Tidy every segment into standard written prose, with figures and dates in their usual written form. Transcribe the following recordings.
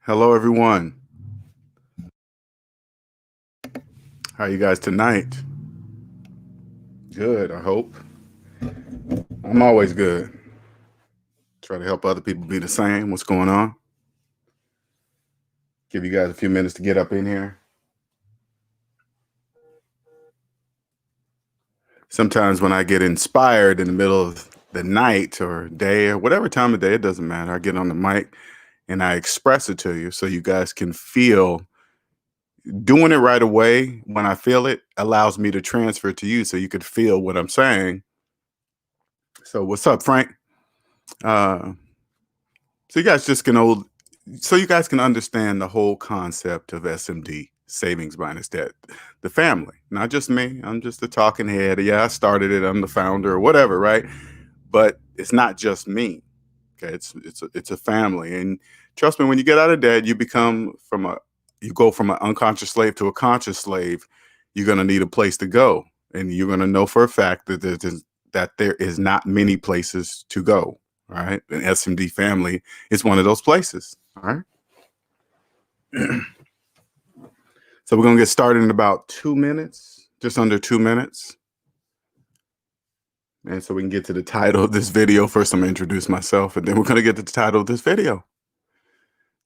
Hello, everyone. How are you guys tonight? Good, I hope. I'm always good. Try to help other people be the same. What's going on? Give you guys a few minutes to get up in here. Sometimes when I get inspired in the middle of the night or day or whatever time of day, it doesn't matter. I get on the mic and I express it to you so you guys can feel. Doing it right away when I feel it allows me to transfer to you so you could feel what I'm saying. So what's up, Frank? Uh, so you guys just can understand the whole concept of SMD, savings minus debt, the family, not just me. I'm just a talking head. Yeah, I started it. I'm the founder or whatever, right? But it's not just me. Okay, it's a family, and trust me, when you get out of debt, you go from an unconscious slave to a conscious slave. You're gonna need a place to go, and you're gonna know for a fact that there is not many places to go. All right, an SMD family is one of those places. All right. So we're going to get started in about 2 minutes, just under 2 minutes. And so we can get to the title of this video. First, I'm going to introduce myself, and then we're going to get to the title of this video.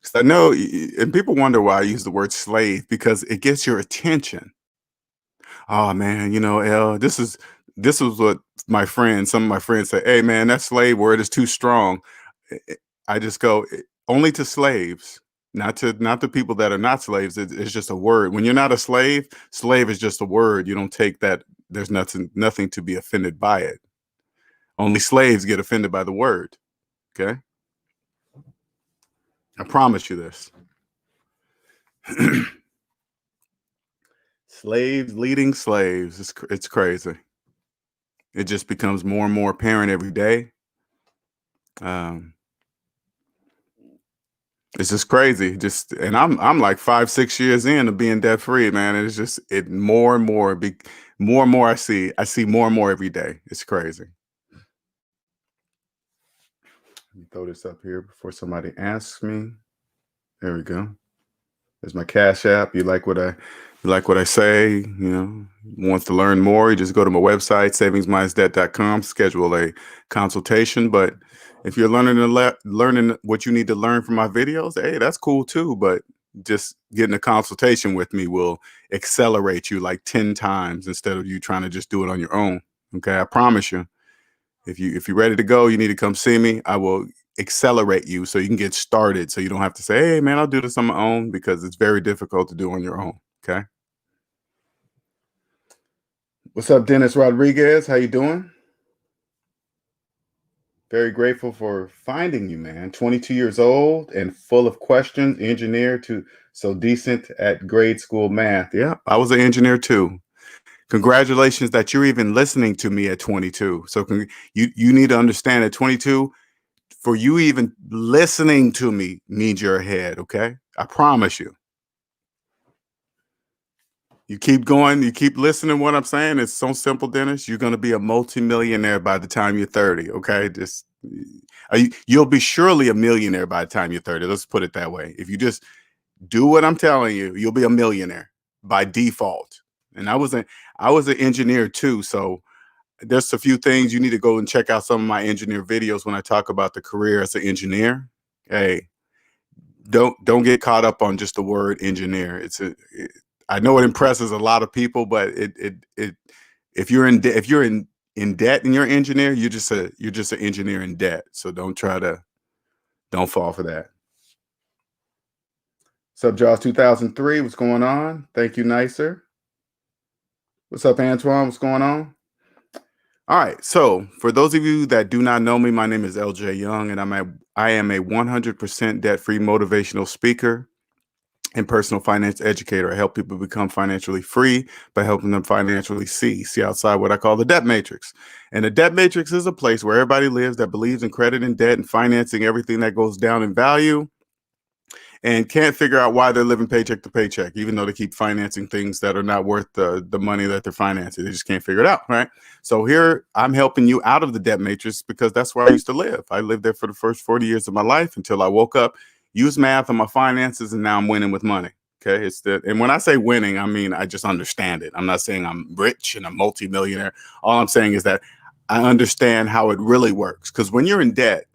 Because I know, and people wonder why I use the word slave, because it gets your attention. Oh, man, this is what some of my friends say, hey, man, that slave word is too strong. I just go, only to slaves. Not to people that are not slaves. It's just a word. When you're not a slave is just a word. You don't take that. There's nothing to be offended by it. Only slaves get offended by the word. Okay. I promise you this. Slaves leading slaves. It's crazy. It just becomes more and more apparent every day. It's just crazy. And I'm like 5-6 years in of being debt free, man. And it's just more and more I see more and more every day. It's crazy. Let me throw this up here before somebody asks me. There we go. There's my Cash App. You like what I say, wants to learn more, you just go to my website, SavingsMinusDebt.com, schedule a consultation. But if you're learning what you need to learn from my videos, hey, that's cool too. But just getting a consultation with me will accelerate you like 10 times instead of you trying to just do it on your own. Okay, I promise you. If you're ready to go, you need to come see me. I will accelerate you so you can get started, so you don't have to say, hey, man, I'll do this on my own, because it's very difficult to do on your own. Okay. What's up, Dennis Rodriguez? How you doing? Very grateful for finding you, man. 22 years old and full of questions, engineer to so decent at grade school math. Yeah, I was an engineer too. Congratulations that you're even listening to me at 22. So you need to understand at 22, for you even listening to me means you're ahead. Okay. I promise you. You keep going, you keep listening to what I'm saying. It's so simple, Dennis. You're going to be a multimillionaire by the time you're 30. Okay. You'll be surely a millionaire by the time you're 30. Let's put it that way. If you just do what I'm telling you, you'll be a millionaire by default. And I was an engineer too. So there's a few things you need to go and check out some of my engineer videos when I talk about the career as an engineer. Hey, don't get caught up on just the word engineer. I know it impresses a lot of people, but if you're in debt and you're an engineer, you're just an engineer in debt. So don't fall for that. What's up, Jaws 2003? What's going on? Thank you, Nicer. What's up, Antoine? What's going on? All right. So for those of you that do not know me, my name is LJ Young, and I am a 100% debt-free motivational speaker and personal finance educator. I help people become financially free by helping them financially see outside what I call the debt matrix. And the debt matrix is a place where everybody lives that believes in credit and debt and financing everything that goes down in value, and can't figure out why they're living paycheck to paycheck, even though they keep financing things that are not worth the money that they're financing. They just can't figure it out, right? So here I'm helping you out of the debt matrix, because that's where I used to live. I lived there for the first 40 years of my life until I woke up use math on my finances, and now I'm winning with money. Okay. And when I say winning, I mean, I just understand it. I'm not saying I'm rich and a multimillionaire. All I'm saying is that I understand how it really works. Because when you're in debt,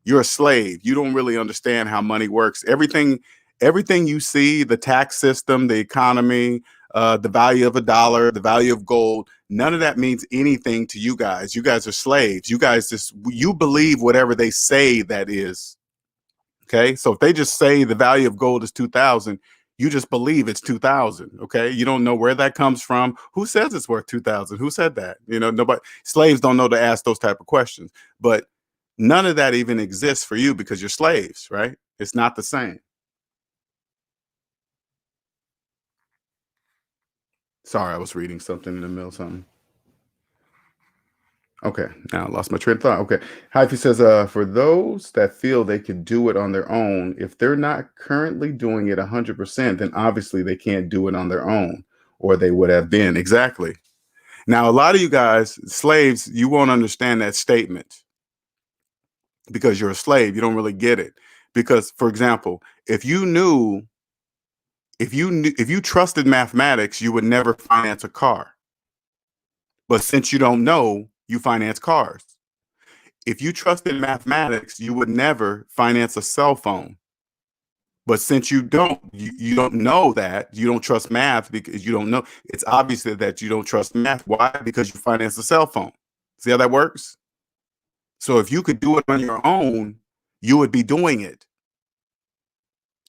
you're a slave. You don't really understand how money works. Everything you see, the tax system, the economy, the value of a dollar, the value of gold, none of that means anything to you guys. You guys are slaves. You believe whatever they say that is. Okay. So if they just say the value of gold is 2,000, you just believe it's 2,000. Okay. You don't know where that comes from. Who says it's worth 2,000? Who said that? Nobody, slaves don't know to ask those type of questions, but none of that even exists for you because you're slaves, right? It's not the same. Sorry, I was reading something in the middle of something. Okay, now I lost my train of thought. Okay. Hyphy says, for those that feel they could do it on their own, if they're not currently doing it 100%, then obviously they can't do it on their own, or they would have been. Exactly. Now, a lot of you guys, slaves, you won't understand that statement because you're a slave. You don't really get it. Because, for example, if you trusted mathematics, you would never finance a car. But since you don't know, you finance cars. If you trusted mathematics, you would never finance a cell phone. But since you don't know that, you don't trust math because you don't know. It's obvious that you don't trust math. Why? Because you finance a cell phone. See how that works? So if you could do it on your own, you would be doing it.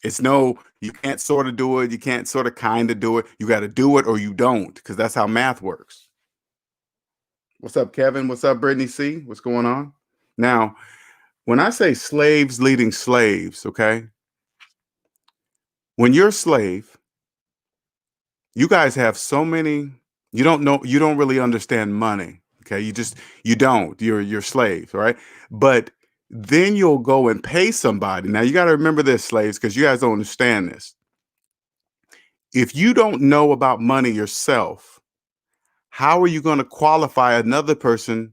You can't sort of do it. You can't sort of kind of do it. You got to do it or you don't, because that's how math works. What's up, Kevin? What's up, Brittany C? What's going on? Now, when I say slaves leading slaves, okay, when you're a slave, you guys have so many, you don't really understand money. Okay. You don't, you're slaves, right? But then you'll go and pay somebody. Now you got to remember this, slaves, because you guys don't understand this. If you don't know about money yourself, how are you going to qualify another person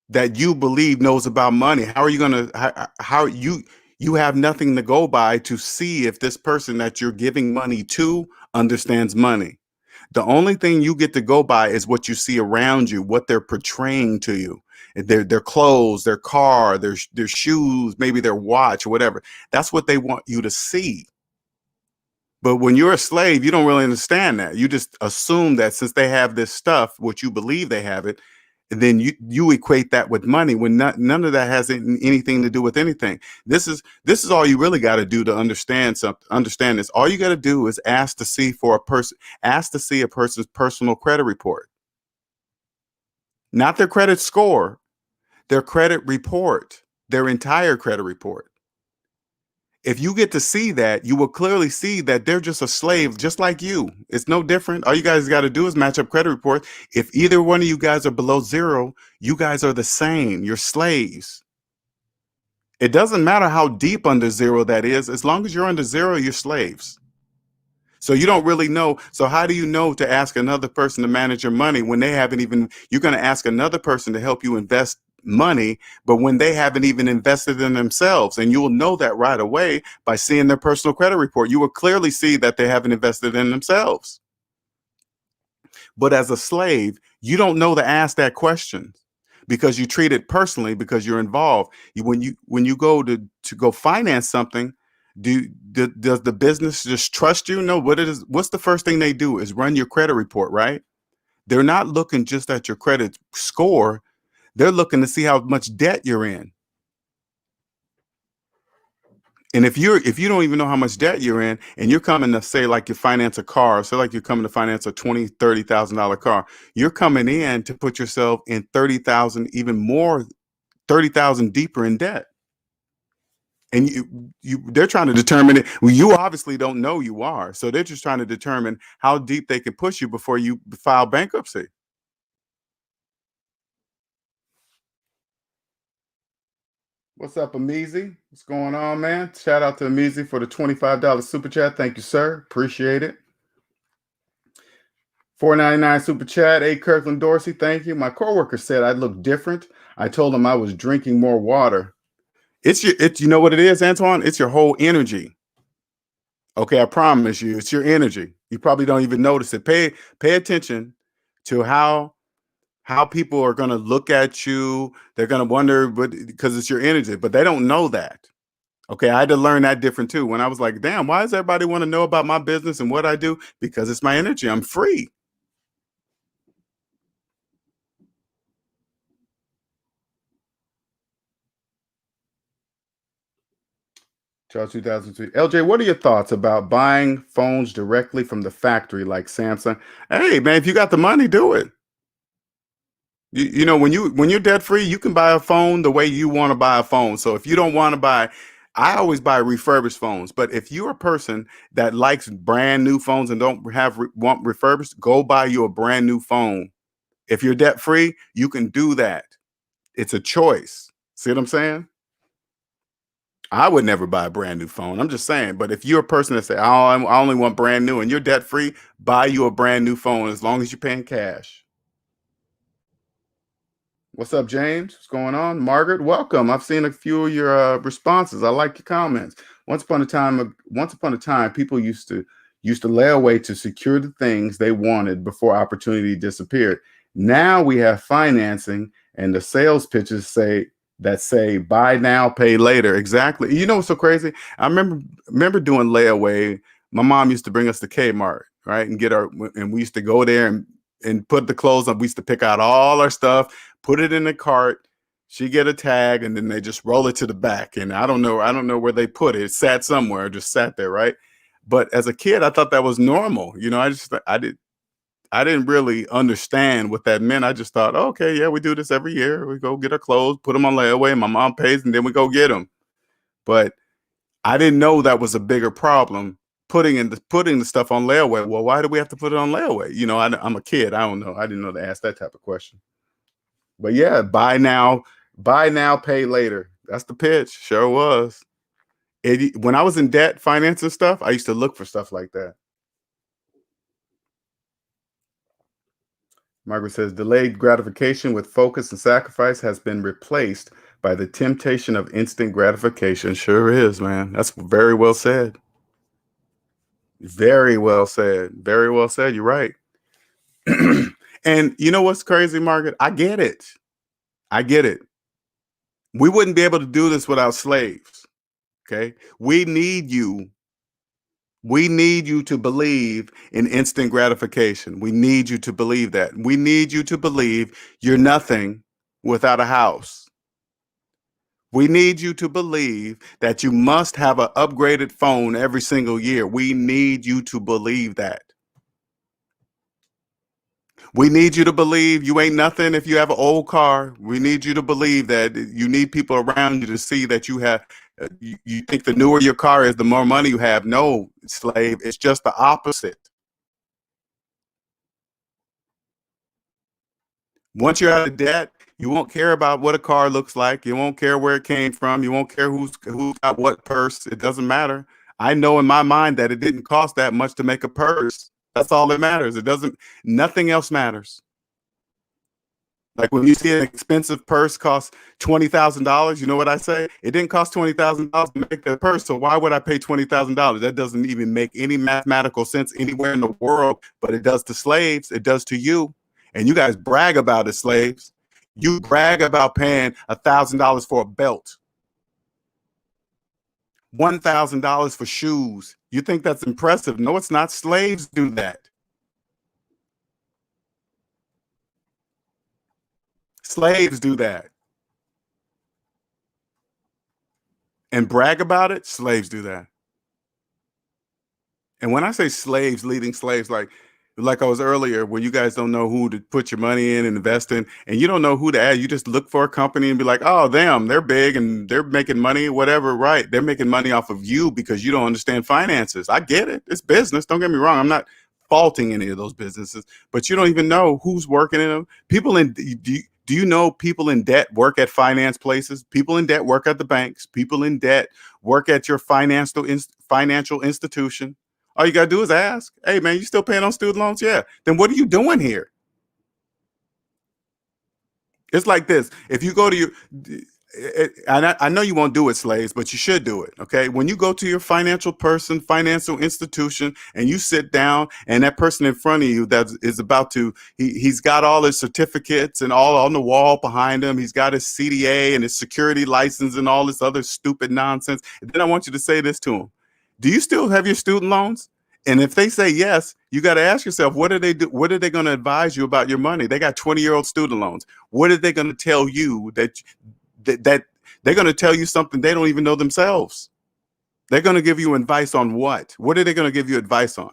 that you believe knows about money? How are you going to, how you have nothing to go by to see if this person that you're giving money to understands money. The only thing you get to go by is what you see around you, what they're portraying to you. Their clothes, their car, their shoes, maybe their watch or whatever. That's what they want you to see. But when you're a slave, you don't really understand that. You just assume that since they have this stuff, what you believe they have it, and then you equate that with money when none of that has anything to do with anything. This is all you really got to do to understand something. Understand this. All you got to do is ask to see a person's personal credit report, not their credit score, their credit report, their entire credit report. If you get to see that, you will clearly see that they're just a slave, just like you. It's no different. All you guys got to do is match up credit reports. If either one of you guys are below zero, you guys are the same. You're slaves. It doesn't matter how deep under zero that is. As long as you're under zero, you're slaves. So you don't really know. So how do you know to ask another person to manage your money when they haven't even, you're going to ask another person to help you invest money, but when they haven't even invested in themselves? And you will know that right away by seeing their personal credit report. You will clearly see that they haven't invested in themselves. But as a slave, you don't know to ask that question because you treat it personally because you're involved. When you go to go finance something, does the business just trust you? No. What's the first thing they do is run your credit report, right? They're not looking just at your credit score. They're looking to see how much debt you're in. And if you don't even know how much debt you're in, and you're coming to say like you finance a car, so like you're coming to finance a $20,000-$30,000 car, you're coming in to put yourself in 30,000, even more, 30,000 deeper in debt. And they're trying to determine it. Well, you obviously don't know you are, so they're just trying to determine how deep they can push you before you file bankruptcy. What's up, Amizi? What's going on, man? Shout out to Amizi for the $25 super chat. Thank you, sir. Appreciate it. $4.99 super chat. A. Kirkland Dorsey, thank you. My coworker said I look different. I told him I was drinking more water. It's you know what it is, Antoine? It's your whole energy. Okay, I promise you, it's your energy. You probably don't even notice it. Pay attention to how people are going to look at you. They're going to wonder, but because it's your energy, but they don't know that. Okay, I had to learn that different too. When I was like, damn, why does everybody want to know about my business and what I do? Because it's my energy. I'm free. Charles 2003. LJ, what are your thoughts about buying phones directly from the factory like Samsung? Hey, man, if you got the money, do it. You know, when you're debt free, you can buy a phone the way you want to buy a phone. So if you don't want to buy, I always buy refurbished phones. But if you're a person that likes brand new phones and don't want refurbished, go buy you a brand new phone. If you're debt free, you can do that. It's a choice. See what I'm saying? I would never buy a brand new phone. I'm just saying. But if you're a person that say, "Oh, I only want brand new," and you're debt free, buy you a brand new phone as long as you're paying cash. What's up, James? What's going on? Margaret, welcome. I've seen a few of your responses. I like your comments. Once upon a time, people used to lay away to secure the things they wanted before opportunity disappeared. Now we have financing, and the sales pitches say buy now, pay later. Exactly. You know what's so crazy? I remember doing layaway. My mom used to bring us to Kmart, right, and we used to go there and put the clothes up. We used to pick out all our stuff, put it in the cart. She get a tag, and then they just roll it to the back. And I don't know where they put it. It sat somewhere, just sat there, right? But as a kid, I thought that was normal. You know, I didn't really understand what that meant. I just thought, oh, okay, yeah, we do this every year. We go get our clothes, put them on layaway. My mom pays, and then we go get them. But I didn't know that was a bigger problem. Putting the stuff on layaway. Well, why do we have to put it on layaway? You know, I'm a kid. I don't know. I didn't know to ask that type of question. But yeah, buy now, pay later. That's the pitch. Sure was. When I was in debt, financing stuff, I used to look for stuff like that. Margaret says delayed gratification with focus and sacrifice has been replaced by the temptation of instant gratification. Sure is, man. That's very well said. Very well said. Very well said. You're right. And you know what's crazy, Margaret? I get it. I get it. We wouldn't be able to do this without slaves. Okay. We need you to believe in instant gratification. We need you to believe that. We need you to believe you're nothing without a house. We need you to believe that you must have an upgraded phone every single year. We need you to believe that. We need you to believe you ain't nothing if you have an old car. We need you to believe that you need people around you to see that you think the newer your car is, the more money you have. No, slave, it's just the opposite. Once you're out of debt, you won't care about what a car looks like. You won't care where it came from. You won't care who's got what purse. It doesn't matter. I know in my mind that it didn't cost that much to make a purse. That's all that matters. It doesn't. Nothing else matters. Like when you see an expensive purse cost $20,000, you know what I say? It didn't cost $20,000 to make that purse, so why would I pay $20,000? That doesn't even make any mathematical sense anywhere in the world. But it does to slaves. It does to you, and you guys brag about it, slaves. You brag about paying $1,000 for a belt, $1,000 for shoes. You think that's impressive? No, it's not. Slaves do that. Slaves do that and brag about it. Slaves do that. And when I say slaves, leading slaves, like I was earlier, where you guys don't know who to put your money in and invest in, and you don't know who to add, you just look for a company and be like, oh, them, they're big and they're making money, whatever, right? They're making money off of you because you don't understand finances. I get it. It's business. Don't get me wrong. I'm not faulting any of those businesses, but you don't even know who's working in them. Do you know people in debt work at finance places? People in debt work at the banks. People in debt work at your financial institution. All you gotta do is ask, hey man, you still paying on student loans? Yeah. Then what are you doing here? It's like this. If you go to your and I know you won't do it, slaves, but you should do it. Okay. When you go to your financial institution, and you sit down, and that person in front of you that is about to, he's got all his certificates and all on the wall behind him. He's got his CDA and his security license and all this other stupid nonsense. And then I want you to say this to him: do you still have your student loans? And if they say yes, you got to ask yourself, what are they do? What are they going to advise you about your money? They got 20-year-old student loans. What are they going to tell you that they're going to tell you something they don't even know themselves? They're going to give you advice on what? What are they going to give you advice on?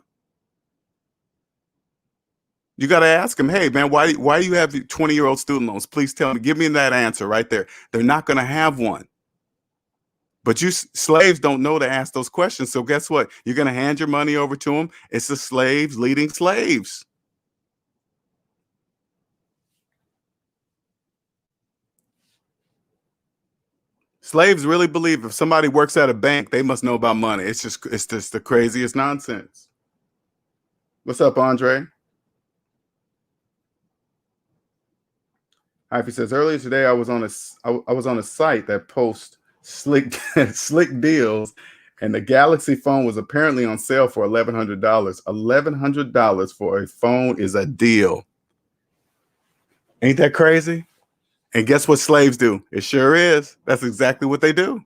You got to ask them, hey, man, why do you have 20-year-old student loans? Please tell me. Give me that answer right there. They're not going to have one. But you slaves don't know to ask those questions. So guess what? You're going to hand your money over to them. It's the slaves leading slaves. Slaves really believe if somebody works at a bank, they must know about money. It's just the craziest nonsense. What's up, Andre? Hyphy says, earlier today I was on a site that posts slick slick deals, and the Galaxy phone was apparently on sale for $1,100. $1,100 for a phone is a deal. Ain't that crazy? And guess what slaves do? It sure is. That's exactly what they do.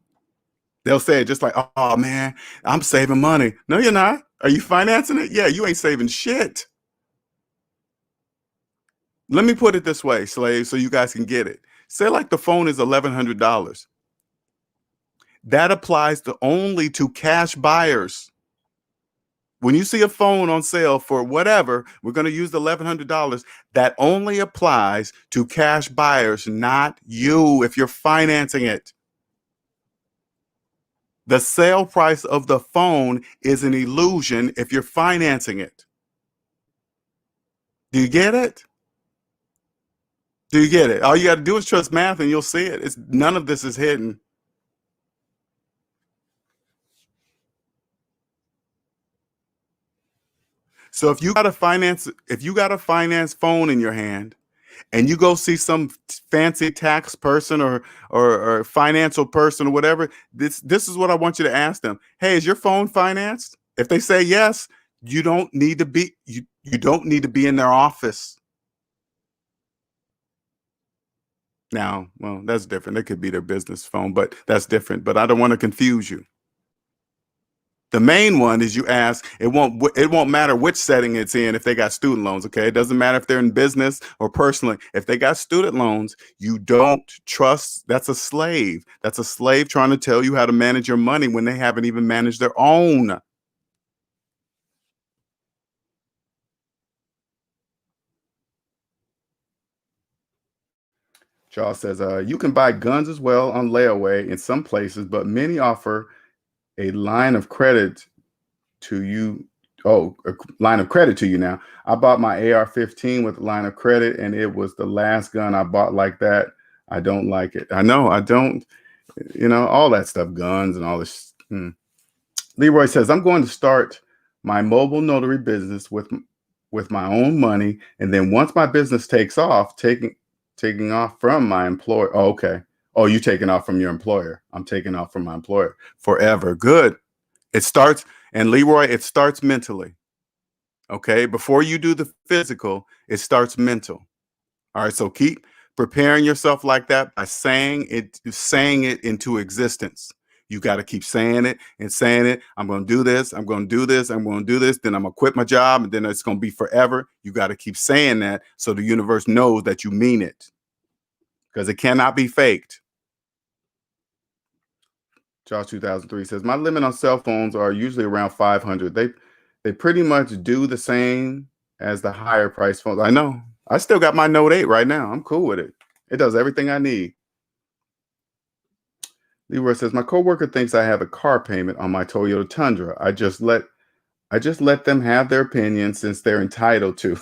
They'll say it just like, oh man, I'm saving money. No, you're not. Are you financing it? Yeah, you ain't saving shit. Let me put it this way, slaves, so you guys can get it. Say like the phone is $1,100. That applies only to cash buyers. When you see a phone on sale for whatever, we're going to use the $1,100. That only applies to cash buyers, not you if you're financing it. The sale price of the phone is an illusion if you're financing it. Do you get it? Do you get it? All you got to do is trust math and you'll see it. None of this is hidden. So if you got a finance phone in your hand, and you go see some fancy tax person or financial person or whatever, this is what I want you to ask them. Hey, is your phone financed? If they say yes, you don't need to be in their office. Now, well, that's different. It could be their business phone, but that's different. But I don't want to confuse you. The main one is you ask, it won't matter which setting it's in if they got student loans, okay? It doesn't matter if they're in business or personally. If they got student loans, you don't trust. That's a slave. That's a slave trying to tell you how to manage your money when they haven't even managed their own. Charles says, you can buy guns as well on layaway in some places, but many offer a line of credit to you. Oh, a line of credit to you now. I bought my AR-15 with a line of credit, and it was the last gun I bought like that. I don't like it. I know, I don't, all that stuff, guns and all this. Leroy says, I'm going to start my mobile notary business with my own money, and then once my business takes off, taking off from my employer. Oh, okay. Oh, you taking off from your employer. I'm taking off from my employer forever. Good. It starts, and Leroy, it starts mentally. Okay. Before you do the physical, it starts mental. All right. So keep preparing yourself like that by saying it into existence. You got to keep saying it and saying it. I'm going to do this. I'm going to do this. I'm going to do this. Then I'm going to quit my job, and then it's going to be forever. You got to keep saying that so the universe knows that you mean it, because it cannot be faked. Josh 2003 says, my limit on cell phones are usually around 500. They pretty much do the same as the higher price phones. I know. I still got my Note 8 right now. I'm cool with it. It does everything I need. Leroy says, my coworker thinks I have a car payment on my Toyota Tundra. I just let them have their opinion since they're entitled to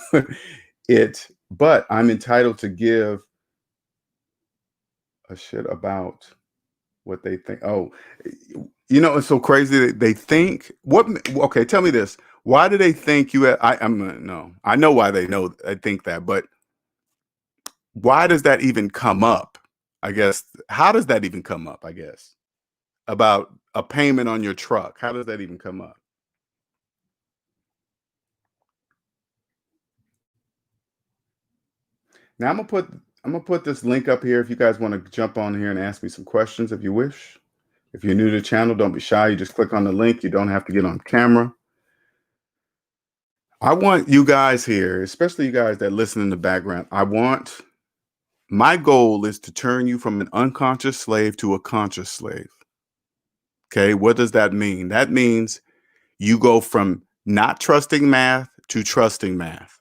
it, but I'm entitled to give a shit about what they think. Oh, it's so crazy that they think what. Okay, tell me this. Why do they think you? No. I know why they think that, but why does that even come up? I guess, how does that even come up, I guess? About a payment on your truck. How does that even come up? Now I'm gonna put this link up here if you guys want to jump on here and ask me some questions if you wish. If you're new to the channel, don't be shy. You just click on the link. You don't have to get on camera. I want you guys here, especially you guys that listen in the background. My goal is to turn you from an unconscious slave to a conscious slave. Okay, what does that mean? That means you go from not trusting math to trusting math.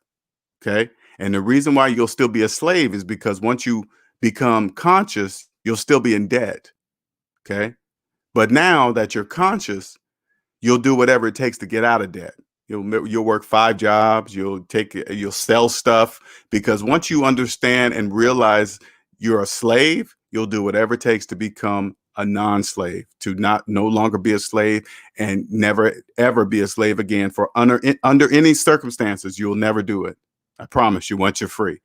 Okay. And the reason why you'll still be a slave is because once you become conscious, you'll still be in debt. Okay. But now that you're conscious, you'll do whatever it takes to get out of debt. You'll work 5 jobs, you'll sell stuff, because once you understand and realize you're a slave, you'll do whatever it takes to become a non-slave, to no longer be a slave and never ever be a slave again for under any circumstances. You'll never do it. I promise you. Once you're free.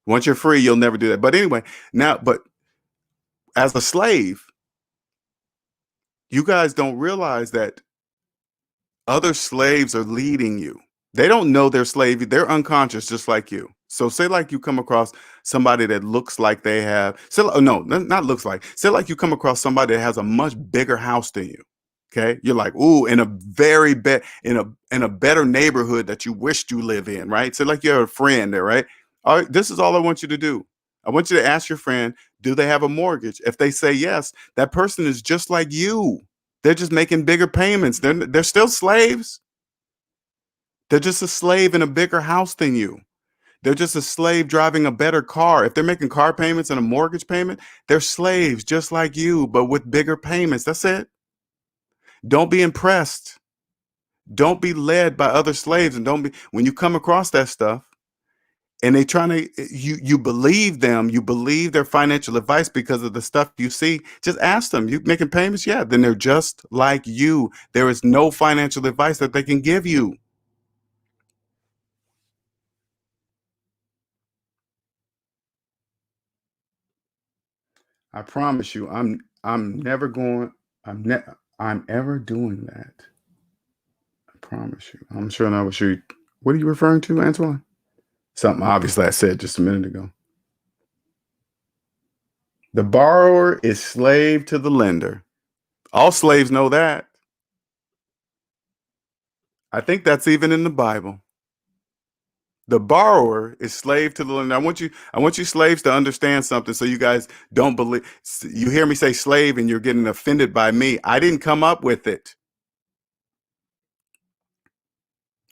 Once you're free, you'll never do that. But anyway, but as a slave, you guys don't realize that other slaves are leading you. They don't know they're slave. They're unconscious, just like you. So say like you come across somebody that looks like they have, so no, not looks like. Say like you come across somebody that has a much bigger house than you. Okay, you're like, ooh, in a very in a better neighborhood that you wished you live in, right? So like you're a friend there, right? All right, this is all I want you to do. I want you to ask your friend, do they have a mortgage? If they say yes, that person is just like you. They're just making bigger payments. They're still slaves. They're just a slave in a bigger house than you. They're just a slave driving a better car. If they're making car payments and a mortgage payment, they're slaves just like you, but with bigger payments. That's it. Don't be impressed. Don't be led by other slaves, and don't be when you come across that stuff and they trying to you believe them, you believe their financial advice because of the stuff you see. Just ask them, you making payments? Yeah, then they're just like you. There is no financial advice that they can give you. I promise you, I'm never going. I'm ever doing that. I promise you. I'm sure not what you. What are you referring to, Antoine? Something obviously I said just a minute ago. The borrower is slave to the lender. All slaves know that. I think that's even in the Bible. The borrower is slave to the lender. I want you slaves to understand something, so you guys don't believe. You hear me say slave and you're getting offended by me. I didn't come up with it.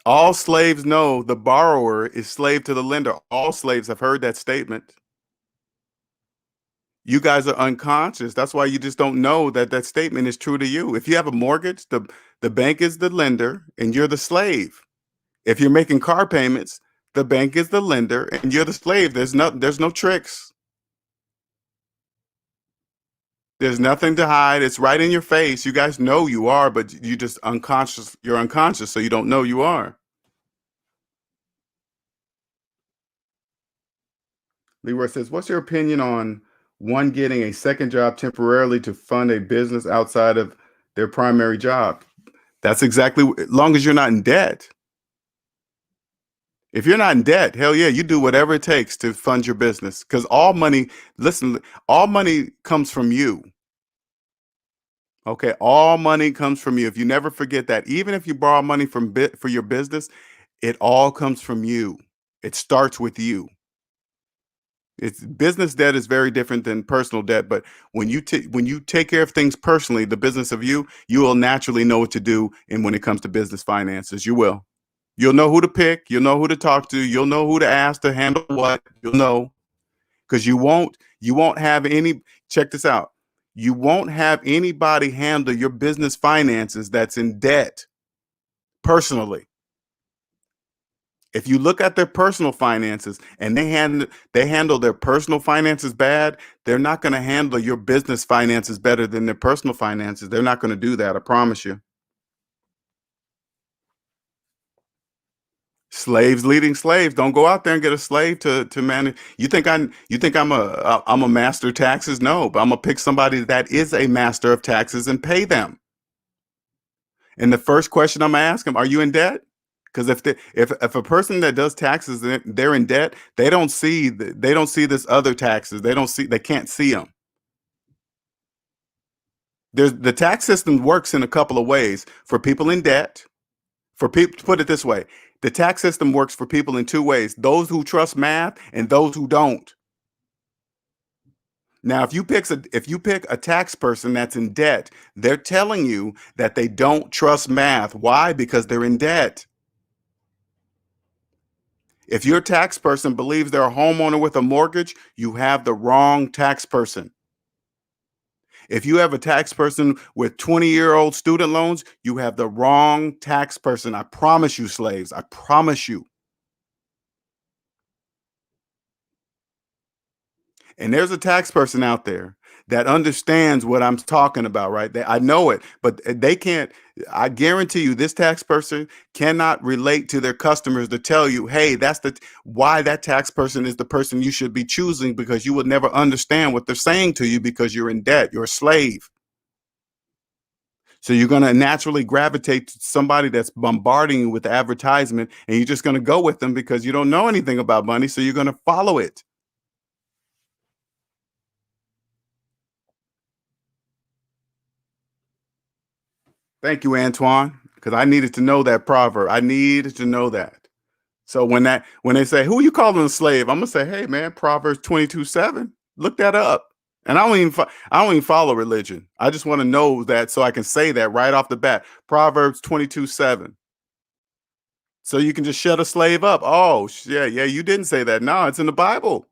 All slaves know the borrower is slave to the lender. All slaves have heard that statement. You guys are unconscious. That's why you just don't know that that statement is true to you. If you have a mortgage, the bank is the lender and you're the slave. If you're making car payments, the bank is the lender and you're the slave. There's no tricks. There's nothing to hide. It's right in your face. You guys know you are, but you just unconscious. You're unconscious, so you don't know you are. Leroy says, what's your opinion on one getting a second job temporarily to fund a business outside of their primary job? That's exactly, as long as you're not in debt. If you're not in debt, hell yeah, you do whatever it takes to fund your business. Because all money, listen, all money comes from you. Okay, all money comes from you. If you never forget that, even if you borrow money for your business, it all comes from you. It starts with you. It's business debt is very different than personal debt, but when you take care of things personally, the business of you will naturally know what to do. And when it comes to business finances, you will. You'll know who to pick. You'll know who to talk to. You'll know who to ask to handle what. You'll know because you won't have any. Check this out. You won't have anybody handle your business finances that's in debt personally. If you look at their personal finances and they handle their personal finances bad, they're not going to handle your business finances better than their personal finances. They're not going to do that. I promise you. Slaves leading slaves. Don't go out there and get a slave to manage. You think I'm a master of taxes? No, but I'm gonna pick somebody that is a master of taxes and pay them. And the first question I'm gonna ask them: are you in debt? Because if a person that does taxes they're in debt, they don't see this other taxes. They can't see them. The tax system works in a couple of ways for people in debt. For people, put it this way, the tax system works for people in two ways: those who trust math and those who don't. Now, if you pick a tax person that's in debt, they're telling you that they don't trust math. Why? Because they're in debt. If your tax person believes they're a homeowner with a mortgage, you have the wrong tax person. If you have a tax person with 20-year-old student loans, you have the wrong tax person. I promise you, slaves. I promise you. And there's a tax person out there that understands what I'm talking about, right? I know it, but they can't. I guarantee you, this tax person cannot relate to their customers to tell you, hey, why that tax person is the person you should be choosing, because you would never understand what they're saying to you because you're in debt. You're a slave. So you're going to naturally gravitate to somebody that's bombarding you with advertisement, and you're just going to go with them because you don't know anything about money. So you're going to follow it. Thank you, Antoine, because I needed to know that proverb. I needed to know that. So when they say, "Who you calling a slave?" I'm gonna say, "Hey, man, Proverbs 22:7. Look that up." And I don't even follow religion. I just want to know that so I can say that right off the bat. Proverbs 22:7. So you can just shut a slave up. Oh, yeah, yeah, you didn't say that. No, it's in the Bible.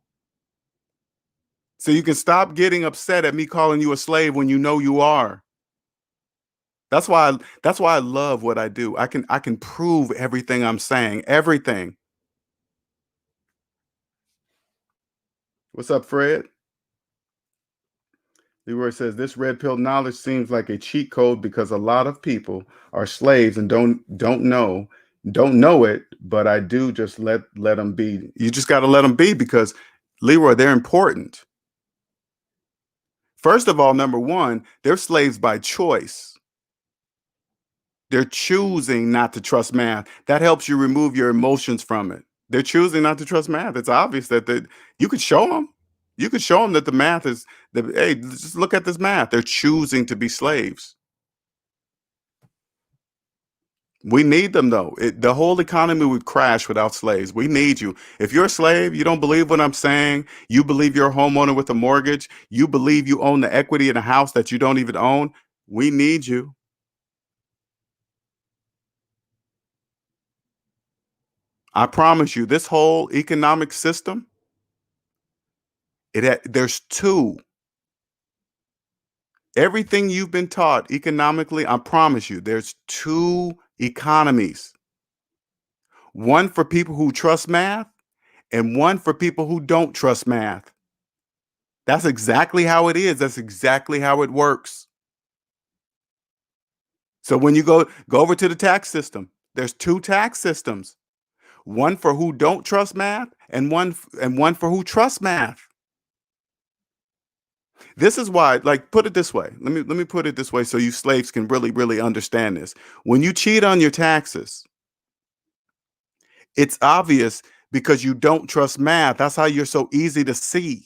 So you can stop getting upset at me calling you a slave when you know you are. That's why I love what I do. I can prove everything I'm saying. Everything. What's up, Fred? Leroy says this red pill knowledge seems like a cheat code because a lot of people are slaves and don't know it, but I do just let them be. You just got to let them be because Leroy, they're important. First of all, number one, they're slaves by choice. They're choosing not to trust math. That helps you remove your emotions from it. They're choosing not to trust math. It's obvious that you could show them. You could show them that the math is hey, just look at this math. They're choosing to be slaves. We need them though. The whole economy would crash without slaves. We need you. If you're a slave, you don't believe what I'm saying. You believe you're a homeowner with a mortgage. You believe you own the equity in a house that you don't even own. We need you. I promise you, this whole economic system, there's two. Everything you've been taught economically, I promise you, there's two economies. One for people who trust math and one for people who don't trust math. That's exactly how it is. That's exactly how it works. So when you go over to the tax system, there's two tax systems. One for who don't trust math and one for who trust math. This is why, like, put it this way. Let me put it this way so you slaves can really understand this. When you cheat on your taxes, it's obvious because you don't trust math. That's how you're so easy to see.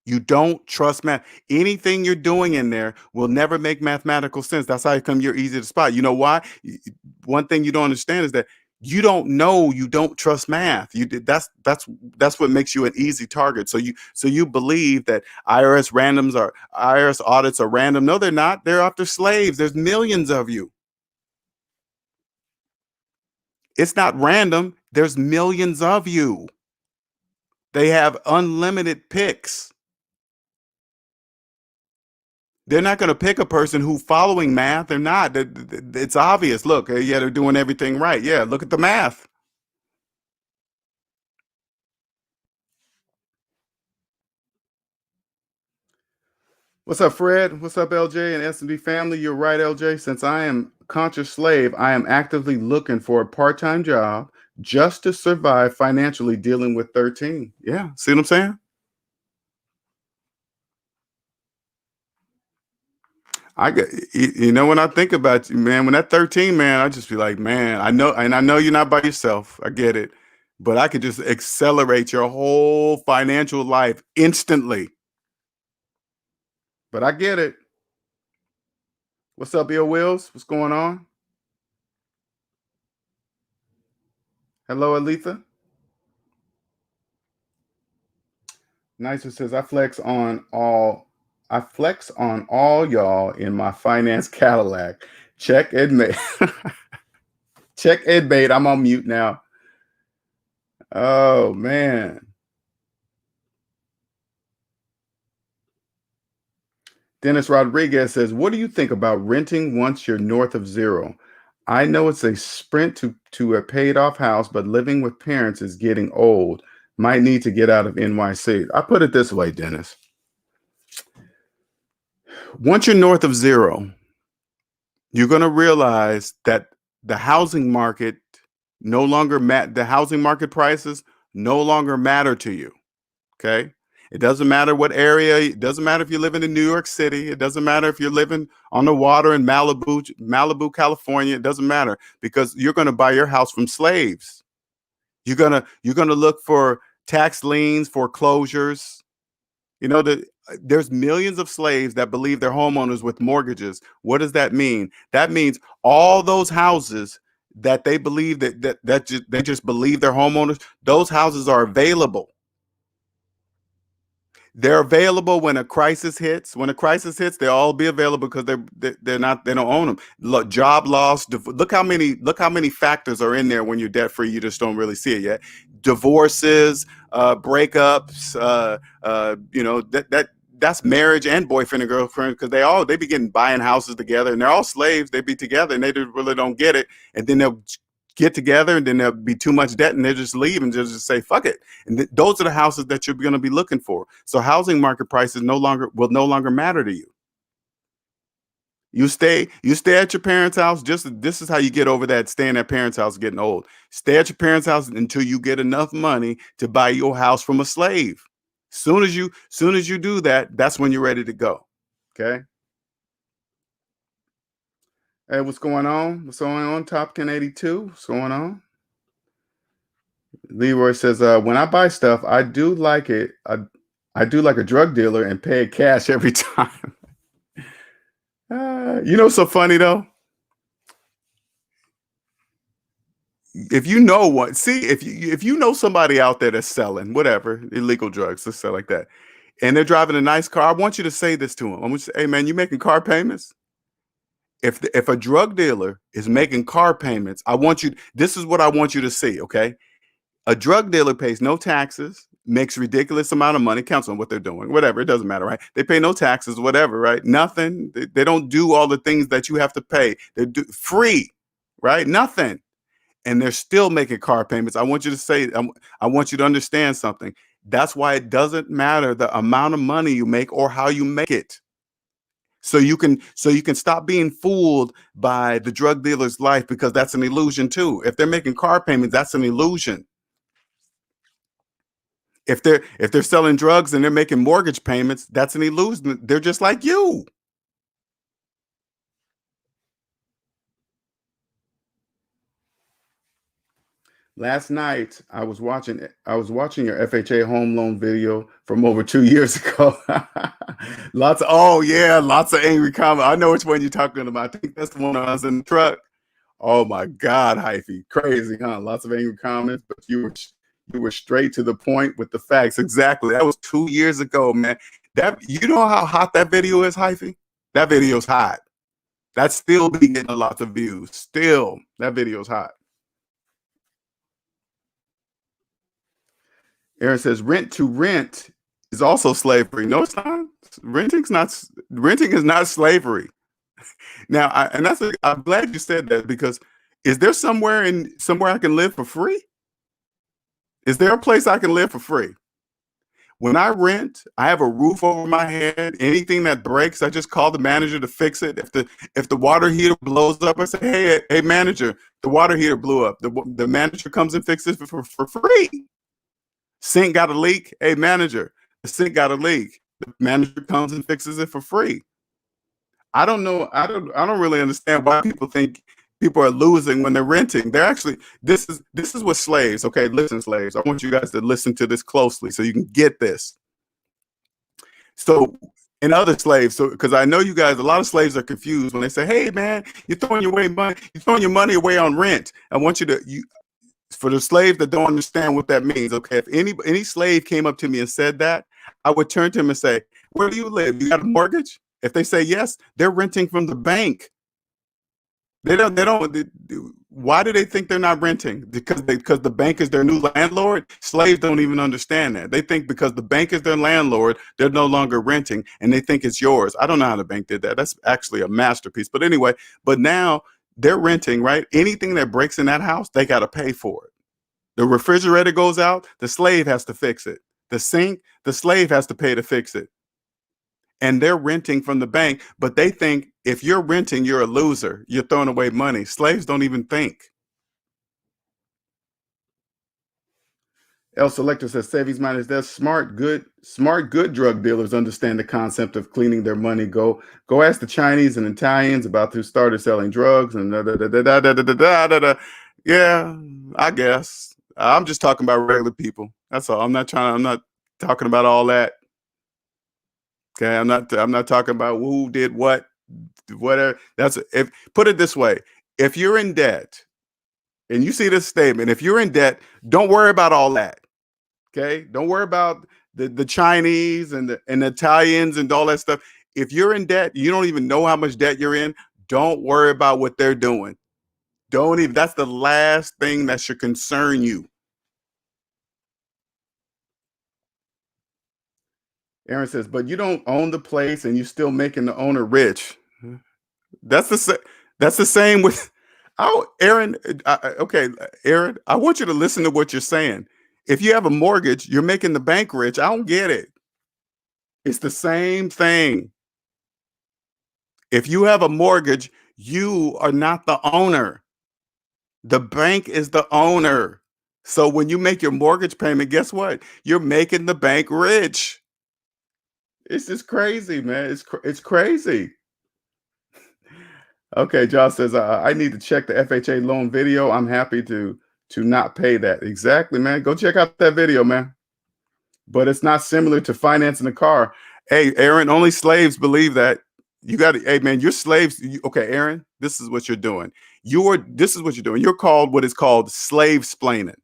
You don't trust math. Anything you're doing in there will never make mathematical sense. That's how come you're easy to spot. You know why? One thing you don't understand is that you don't know you don't trust math. That's what makes you an easy target. So you believe that IRS audits are random. No, they're not. They're after slaves. There's millions of you. It's not random. There's millions of you. They have unlimited picks. They're not going to pick a person who following math. They're not. It's obvious. Look, yeah, they're doing everything right. Yeah, look at the math. What's up, Fred? What's up, LJ and S&B family? You're right, LJ. Since I am conscious slave, I am actively looking for a part-time job just to survive financially dealing with 13. Yeah, see what I'm saying? I get, when I think about you, man, when that 13, man, I just be like, man, I know you're not by yourself. I get it. But I could just accelerate your whole financial life instantly. But I get it. What's up, Bill Wills? What's going on? Hello, Aletha. Nicer says I flex on all y'all in my finance Cadillac. Check Ed mate. Check Ed bait. I'm on mute now. Oh man. Dennis Rodriguez says, what do you think about renting once you're north of zero? I know it's a sprint to a paid off house, but living with parents is getting old. Might need to get out of NYC. I put it this way, Dennis. Once you're north of zero, you're going to realize that the housing market the housing market prices no longer matter to you. Okay. It doesn't matter what area. It doesn't matter if you're living in New York City. It doesn't matter if you're living on the water in Malibu, California. It doesn't matter because you're going to buy your house from slaves. You're gonna look for tax liens, foreclosures. There's millions of slaves that believe they're homeowners with mortgages. What does that mean? That means all those houses that they believe they just believe they're homeowners. Those houses are available. They're available when a crisis hits. When a crisis hits, they'll all be available because they don't own them. Look, job loss. Look how many factors are in there when you're debt free. You just don't really see it yet. Divorces, breakups. That's marriage and boyfriend and girlfriend because they begin buying houses together and they're all slaves. They be together and they really don't get it, and then they'll get together and then there'll be too much debt and they just leave and just say fuck it. And those are the houses that you're going to be looking for. So housing market prices will no longer matter to you. You stay at your parents' house. This is how you get over that staying at parents' house getting old. Stay at your parents' house until you get enough money to buy your house from a slave. Soon as you do that, that's when you're ready to go. Okay. Hey, what's going on? What's going on? Top 1082. What's going on? Leroy says, when I buy stuff, I do like it. I do like a drug dealer and pay it cash every time. So funny though. If you know what, see, if you know somebody out there that's selling whatever illegal drugs, let's say like that, and they're driving a nice car, I want you to say this to them. I want you to say, hey man, you making car payments? If a drug dealer is making car payments, this is what I want you to see, okay? A drug dealer pays no taxes, makes ridiculous amount of money, counts on what they're doing, whatever, it doesn't matter, right? They pay no taxes, whatever, right? Nothing. They don't do all the things that you have to pay. They do free, right? Nothing. And they're still making car payments. I want you to say, I want you to understand something. That's why it doesn't matter the amount of money you make or how you make it. So you can stop being fooled by the drug dealer's life because that's an illusion too. If they're making car payments, that's an illusion. If they're selling drugs and they're making mortgage payments, that's an illusion. They're just like you. Last night I was watching your FHA home loan video from over 2 years ago. Lots of angry comments. I know which one you're talking about. I think that's the one I was in the truck. Oh my God, Hyphy. Crazy, huh? Lots of angry comments, but you were straight to the point with the facts. Exactly. That was 2 years ago, man. You know how hot that video is, Hyphy? That video's hot. That's still be getting a lot of views. Still, that video's hot. Aaron says rent to rent is also slavery. No, it's not. Renting is not slavery. Now, I'm glad you said that because is there somewhere I can live for free? Is there a place I can live for free? When I rent, I have a roof over my head. Anything that breaks, I just call the manager to fix it. If the water heater blows up, I say, hey manager, the water heater blew up. The manager comes and fixes it for free. Sink got a leak. Hey manager, the sink got a leak. The manager comes and fixes it for free. I don't know. I don't really understand why people think people are losing when they're renting. They're actually this is what slaves. Okay, listen, slaves. I want you guys to listen to this closely so you can get this. So and other slaves, so because I know you guys, a lot of slaves are confused when they say, "Hey, man, you're throwing your money away on rent." I want you to for the slaves that don't understand what that means. Okay, if any slave came up to me and said that, I would turn to him and say, "Where do you live? You got a mortgage?" If they say yes, they're renting from the bank. They don't. They don't. Why do they think they're not renting? Because the bank is their new landlord. Slaves don't even understand that. They think because the bank is their landlord, they're no longer renting, and they think it's yours. I don't know how the bank did that. That's actually a masterpiece. But anyway, but now they're renting, right? Anything that breaks in that house, they got to pay for it. The refrigerator goes out, the slave has to fix it. The sink, the slave has to pay to fix it. And they're renting from the bank, but they think if you're renting, you're a loser. You're throwing away money. Slaves don't even think. El Selector says savings minus debt. Smart good drug dealers understand the concept of cleaning their money. Go ask the Chinese and Italians about who started selling drugs and da, da, da, da, da, da, da, da, da, da. Yeah, I guess. I'm just talking about regular people. That's all. I'm not talking about all that. Okay, I'm not talking about who did what, whatever. That's if put it this way. If you're in debt and you see this statement, if you're in debt, don't worry about all that. Okay, don't worry about the Chinese and the Italians and all that stuff. If you're in debt, you don't even know how much debt you're in. Don't worry about what they're doing. Don't even. That's the last thing that should concern you. Aaron says, but you don't own the place and you're still making the owner rich. That's that's the same with. Oh, Aaron. Okay, Aaron. I want you to listen to what you're saying. If you have a mortgage, you're making the bank rich. I don't get it. It's the same thing. If you have a mortgage, you are not the owner. The bank is the owner. So when you make your mortgage payment, guess what? You're making the bank rich. It's just crazy, man. It's crazy. Okay, Josh says I need to check the FHA loan video. I'm happy to not pay that. Exactly, man. Go check out that video, man. But it's not similar to financing a car. Hey, Aaron, only slaves believe that. You got to, hey, man, you're slaves. Okay, Aaron, this is what you're doing. This is what you're doing. You're called what is called slave splaining.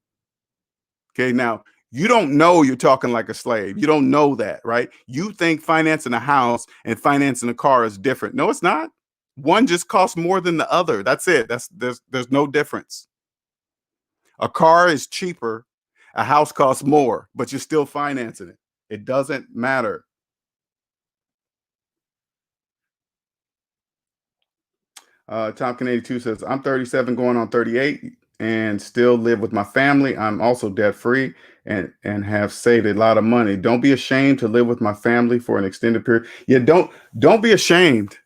Okay, now you don't know you're talking like a slave. You don't know that, right? You think financing a house and financing a car is different. No, it's not. One just costs more than the other. That's it. There's no difference. A car is cheaper, a house costs more, but you're still financing it. It doesn't matter. Tomkin 82 says, I'm 37 going on 38 and still live with my family. I'm also debt free and have saved a lot of money. Don't be ashamed to live with my family for an extended period. Yeah, don't be ashamed.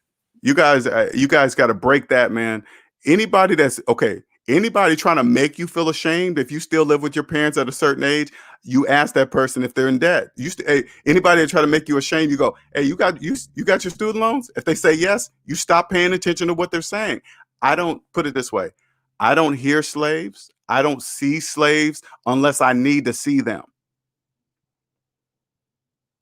You guys got to break that, man. Anybody that's okay, anybody trying to make you feel ashamed if you still live with your parents at a certain age, you ask that person if they're in debt. Hey, anybody that try to make you ashamed, you go, hey, you got your student loans? If they say yes, you stop paying attention to what they're saying. I don't put it this way. I don't hear slaves. I don't see slaves unless I need to see them.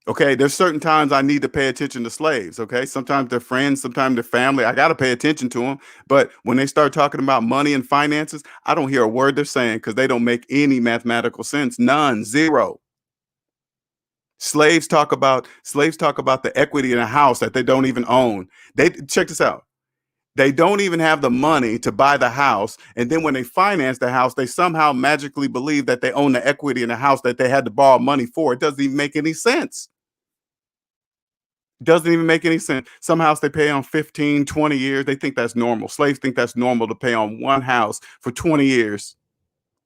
Okay, there's certain times I need to pay attention to slaves. Okay, sometimes they're friends, sometimes they're family. I got to pay attention to them. But when they start talking about money and finances, I don't hear a word they're saying because they don't make any mathematical sense. None, zero. Slaves talk about the equity in a house that they don't even own. They check this out. They don't even have the money to buy the house, and then when they finance the house, they somehow magically believe that they own the equity in the house that they had to borrow money for. It doesn't even make any sense. Doesn't even make any sense. Some house they pay on 15, 20 years. They think that's normal. Slaves think that's normal to pay on one house for 20 years,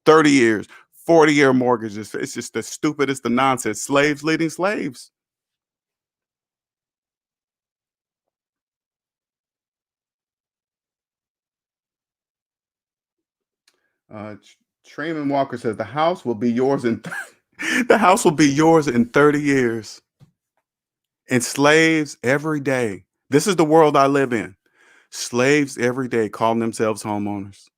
30 years, 40-year mortgages. It's just the stupidest, the nonsense. Slaves leading slaves. Trayman Walker says the house will be yours in the house will be yours in 30 years. And slaves every day. This is the world I live in. Slaves every day calling themselves homeowners.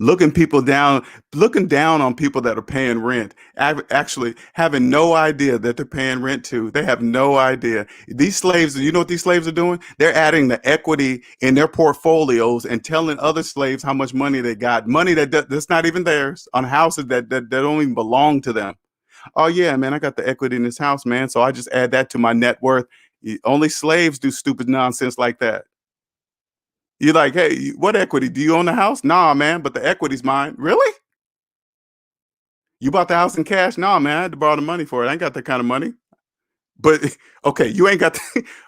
Looking people down, looking down on people that are paying rent, actually having no idea that they're paying rent too. They have no idea. These slaves, you know what these slaves are doing? They're adding the equity in their portfolios and telling other slaves how much money they got, money that's not even theirs, on houses that don't even belong to them. Oh yeah, man, I got the equity in this house, man. So I just add that to my net worth. Only slaves do stupid nonsense like that. You're like, hey, what equity? Do you own the house? Nah, man, but the equity's mine. Really? You bought the house in cash? Nah, man, I had to borrow the money for it. I ain't got that kind of money. But okay, you ain't got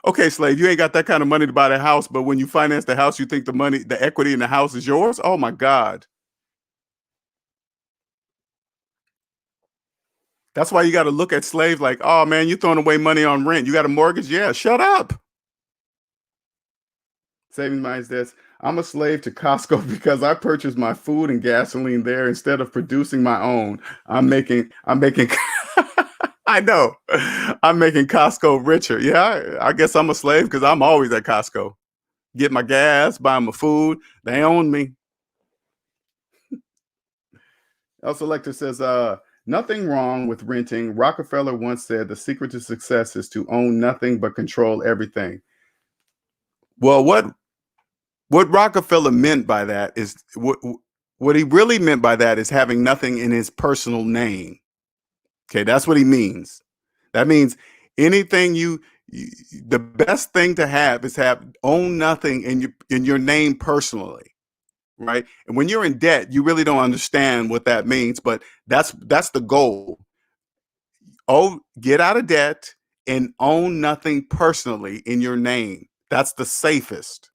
okay, slave, you ain't got that kind of money to buy the house, but when you finance the house, you think the money, the equity in the house is yours? Oh my God. That's why you got to look at slaves like, oh man, you're throwing away money on rent. You got a mortgage? Yeah, shut up. Saving minds this. I'm a slave to Costco because I purchase my food and gasoline there instead of producing my own. I'm making I know. I'm making Costco richer. Yeah, I guess I'm a slave because I'm always at Costco. Get my gas, buy my food. They own me. El Selector says, nothing wrong with renting. Rockefeller once said the secret to success is to own nothing but control everything. Well, what Rockefeller meant by that is what he really meant by that is having nothing in his personal name. Okay, that's what he means. That means anything you the best thing to have is have own nothing in your name personally, right? And when you're in debt, you really don't understand what that means, but that's the goal. Oh, get out of debt and own nothing personally in your name. That's the safest.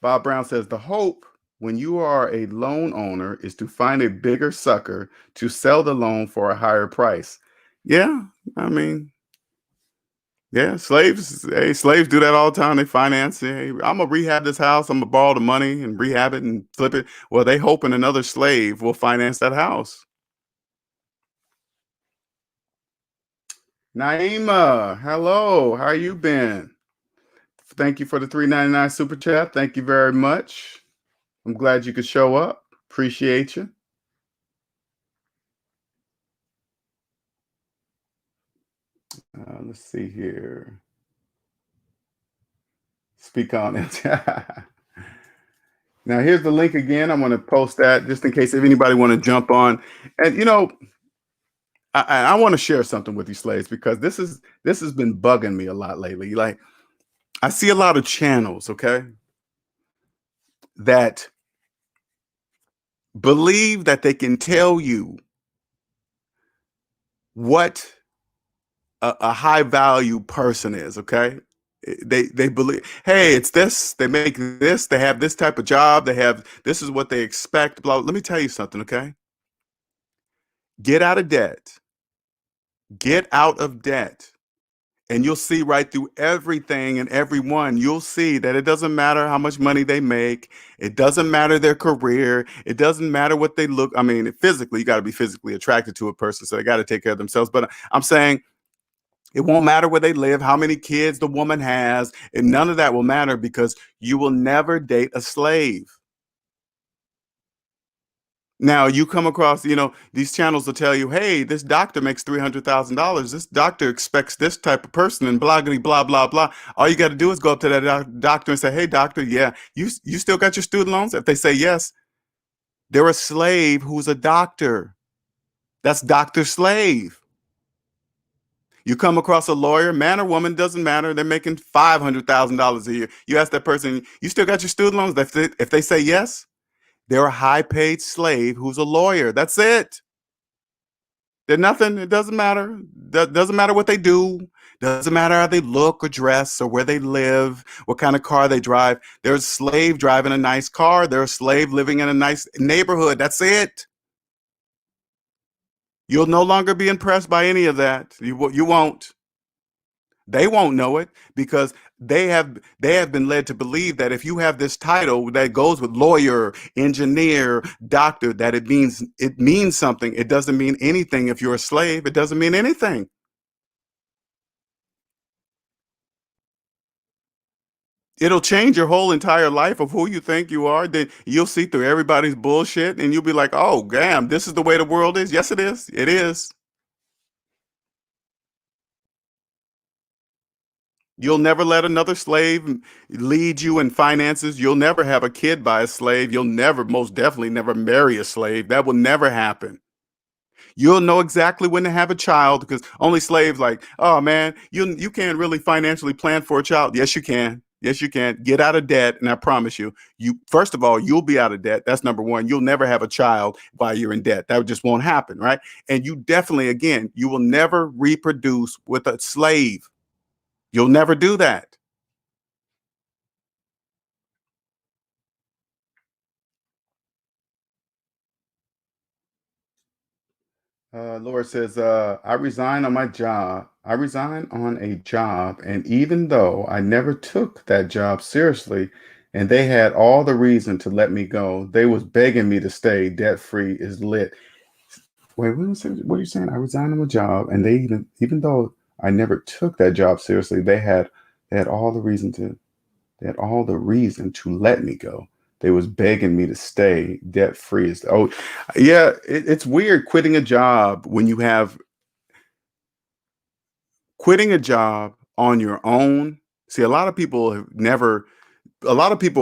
Bob Brown says the hope when you are a loan owner is to find a bigger sucker to sell the loan for a higher price. Yeah, I mean, yeah, slaves, hey, slaves do that all the time. They finance, hey, I'm gonna rehab this house, I'm gonna borrow the money and rehab it and flip it. Well, they hoping another slave will finance that house. Naima, hello, how you been? Thank you for the 3.99 super chat. Thank you very much. I'm glad you could show up. Appreciate you. Let's see here. Speak on it. Now here's the link again. I'm going to post that just in case if anybody want to jump on. And you know, I want to share something with you, slaves, because this has been bugging me a lot lately. Like I see a lot of channels, okay, that believe that they can tell you what a high value person is, okay? They believe, hey, it's this, they make this, they have this type of job, they have this is what they expect, blah. Let me tell you something, okay? Get out of debt. Get out of debt. And you'll see right through everything and everyone. You'll see that it doesn't matter how much money they make. It doesn't matter their career. It doesn't matter what they look. I mean, physically, you got to be physically attracted to a person. So they got to take care of themselves. But I'm saying it won't matter where they live, how many kids the woman has, and none of that will matter because you will never date a slave. Now you come across, you know, these channels will tell you, hey, this doctor makes $300,000. This doctor expects this type of person and blah, blah, blah, blah, blah. All you got to do is go up to that doctor and say, hey, doctor, yeah, you still got your student loans? If they say yes, they're a slave who's a doctor. That's doctor slave. You come across a lawyer, man or woman, doesn't matter. They're making $500,000 a year. You ask that person, you still got your student loans? If they say yes, they're a high paid slave who's a lawyer. That's it. They're nothing. It doesn't matter. Doesn't matter what they do. Doesn't matter how they look or dress or where they live, what kind of car they drive. There's a slave driving a nice car. There's a slave living in a nice neighborhood. That's it. You'll no longer be impressed by any of that. You won't. They won't know it because they have been led to believe that if you have this title that goes with lawyer, engineer, doctor, that it means something. It doesn't mean anything if you're a slave. It doesn't mean anything. It'll change your whole entire life of who you think you are. Then you'll see through everybody's bullshit and you'll be like, oh, damn, this is the way the world is. Yes, it is. It is. You'll never let another slave lead you in finances. You'll never have a kid by a slave. You'll never, most definitely, never marry a slave. That will never happen. You'll know exactly when to have a child because only slaves like, oh man, you can't really financially plan for a child. Yes, you can. Yes, you can. Get out of debt, and I promise you, you first of all, you'll be out of debt. That's number one. You'll never have a child while you're in debt. That just won't happen, right? And you definitely, again, you will never reproduce with a slave. You'll never do that. Laura says, I resign on my job. I resign on a job, and even though I never took that job seriously, and they had all the reason to let me go, they was begging me to stay. Debt free is lit. Wait, what are you saying? I resigned on my job, and they even though I never took that job seriously, they had all the reason to they had all the reason to let me go. They was begging me to stay debt free. Oh, yeah, it's weird quitting a job when you have quitting a job on your own. See, a lot of people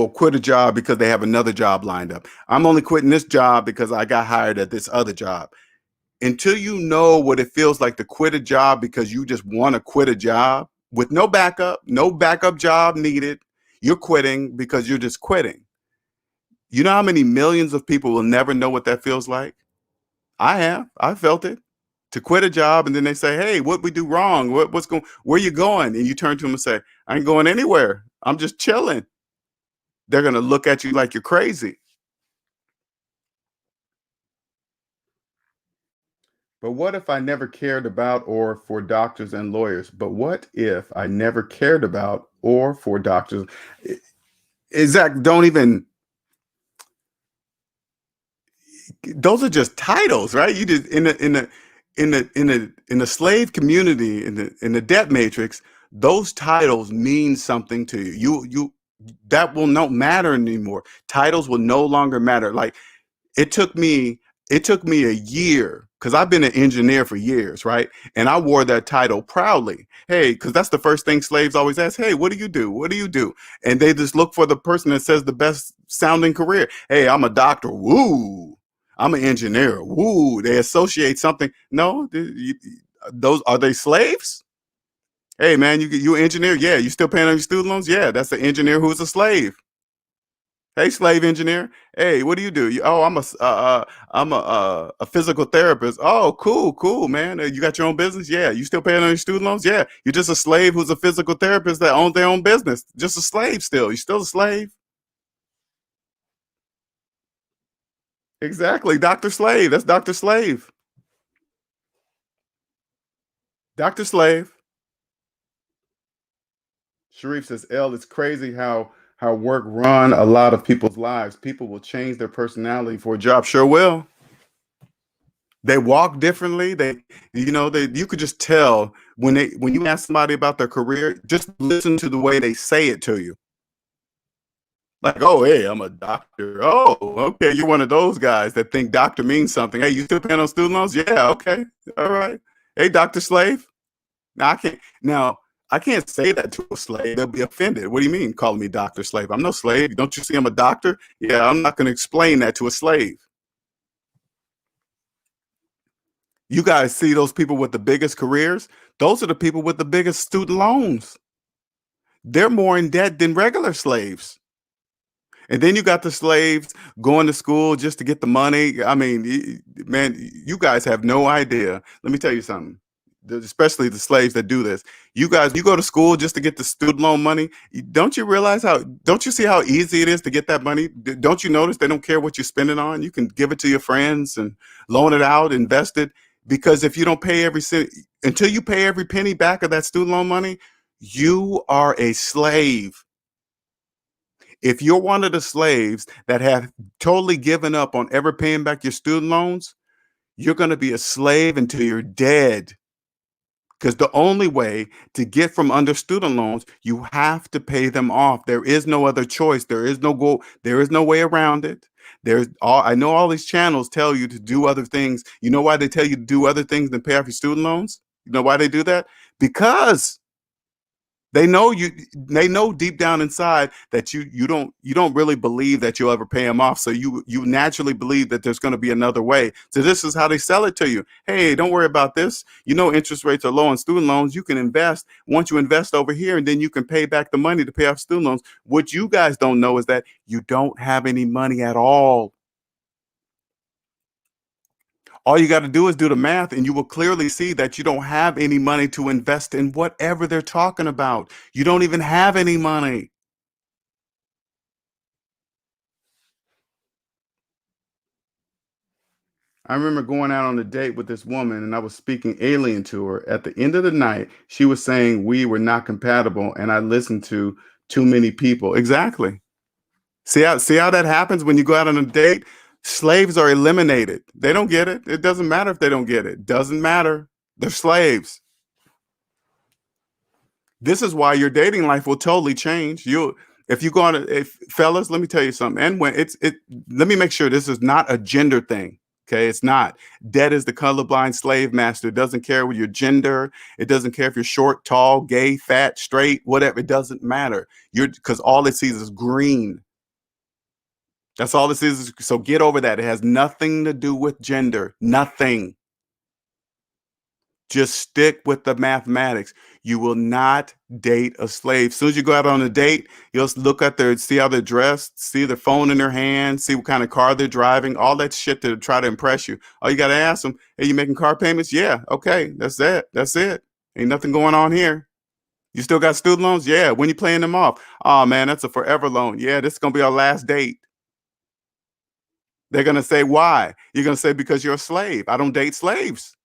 quit a job because they have another job lined up. I'm only quitting this job because I got hired at this other job. Until you know what it feels like to quit a job because you just want to quit a job with no backup job needed, you're quitting because you're just quitting. You know how many millions of people will never know what that feels like? I have. I felt it. To quit a job and then they say, "Hey, what we do wrong? What's going? Where you going?" And you turn to them and say, "I ain't going anywhere. I'm just chilling." They're gonna look at you like you're crazy. But what if I never cared about or for doctors and lawyers? But what if I never cared about or for doctors? Exact. Don't even. Those are just titles, right? You just in the slave community in the debt matrix. Those titles mean something to you. You that will not matter anymore. Titles will no longer matter. Like it took me it took me a year because I've been an engineer for years, right? And I wore that title proudly. Hey, because that's the first thing slaves always ask. Hey, what do you do? What do you do? And they just look for the person that says the best sounding career. Hey, I'm a doctor. Woo. I'm an engineer. Woo. They associate something. No, those are they slaves? Hey man, you an engineer? Yeah. You still paying on your student loans? Yeah. That's the engineer who's a slave. Hey, slave engineer. Hey, what do you do? Oh, I'm a physical therapist. Oh, cool, cool, man. You got your own business? Yeah. You still paying on your student loans? Yeah. You're just a slave who's a physical therapist that owns their own business. Just a slave still. You're still a slave. Exactly. Dr. Slave. That's Dr. Slave. Dr. Slave. Sharif says, L, it's crazy how work run a lot of people's lives. People will change their personality for a job. Sure will. They walk differently. They you could just tell when you ask somebody about their career, just listen to the way they say it to you. Like, oh, hey, I'm a doctor. Oh, okay, you're one of those guys that think doctor means something. Hey, you still paying on student loans? Yeah, okay, all right. Hey, Doctor Slave. Now I can't say that to a slave. They'll be offended. What do you mean calling me Doctor Slave? I'm no slave. Don't you see I'm a doctor? Yeah, I'm not going to explain that to a slave. You guys see those people with the biggest careers? Those are the people with the biggest student loans. They're more in debt than regular slaves. And then you got the slaves going to school just to get the money. I mean, man, you guys have no idea. Let me tell you something. especially the slaves that do this. You guys, you go to school just to get the student loan money. Don't you realize how? Don't you see how easy it is to get that money? Don't you notice they don't care what you're spending on? You can give it to your friends and loan it out, invest it. Because if you don't pay every cent until you pay every penny back of that student loan money, you are a slave. If you're one of the slaves that have totally given up on ever paying back your student loans, you're going to be a slave until you're dead. Because the only way to get from under student loans, you have to pay them off. There is no other choice. There is no go. There is no way around it. There's all I know. All these channels tell you to do other things. You know why they tell you to do other things than pay off your student loans? You know why they do that? Because they know you. They know deep down inside that you don't really believe that you'll ever pay them off. So you naturally believe that there's going to be another way. So this is how they sell it to you. Hey, don't worry about this. You know interest rates are low on student loans. You can invest. Once you invest over here, and then you can pay back the money to pay off student loans. What you guys don't know is that you don't have any money at all. All you got to do is do the math, and you will clearly see that you don't have any money to invest in whatever they're talking about. You don't even have any money. I remember going out on a date with this woman and I was speaking alien to her. At the end of the night, she was saying we were not compatible and I listened to too many people. Exactly. See how that happens when you go out on a date? Slaves are eliminated. They don't get it. It doesn't matter if they don't get it. Doesn't matter. They're slaves. This is why your dating life will totally change. You if you go on if fellas, let me tell you something. And when it let me make sure this is not a gender thing. Okay, it's not. Debt is the colorblind slave master. It doesn't care what your gender. It doesn't care if you're short, tall, gay, fat, straight, whatever. It doesn't matter. You're because all it sees is green. That's all this is. So get over that. It has nothing to do with gender. Nothing. Just stick with the mathematics. You will not date a slave. As soon as you go out on a date, you'll look at their, see how they're dressed, see their phone in their hand, see what kind of car they're driving, all that shit to try to impress you. Oh, you got to ask them, hey, you making car payments? Yeah. Okay. That's it. That's it. Ain't nothing going on here. You still got student loans? Yeah. When you paying them off? Oh, man, that's a forever loan. Yeah. This is going to be our last date. They're going to say, why? You're going to say, because you're a slave. I don't date slaves.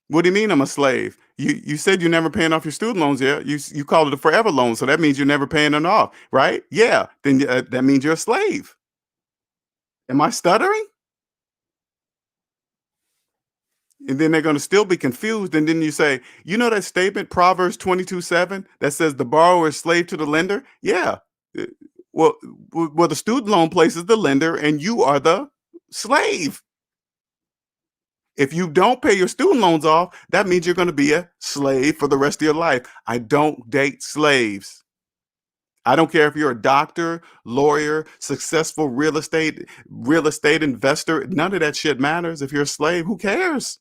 What do you mean I'm a slave? You said you're never paying off your student loans, yeah? You called it a forever loan, so that means you're never paying it off, right? Yeah. Then that means you're a slave. Am I stuttering? And then they're going to still be confused. And then you say, you know that statement, Proverbs 22:7, that says the borrower is slave to the lender? Yeah. Uh, Well, well, the student loan places the lender, and you are the slave. If you don't pay your student loans off, that means you're going to be a slave for the rest of your life. I don't date slaves. I don't care if you're a doctor, lawyer, successful real estate investor. None of that shit matters. If you're a slave, who cares?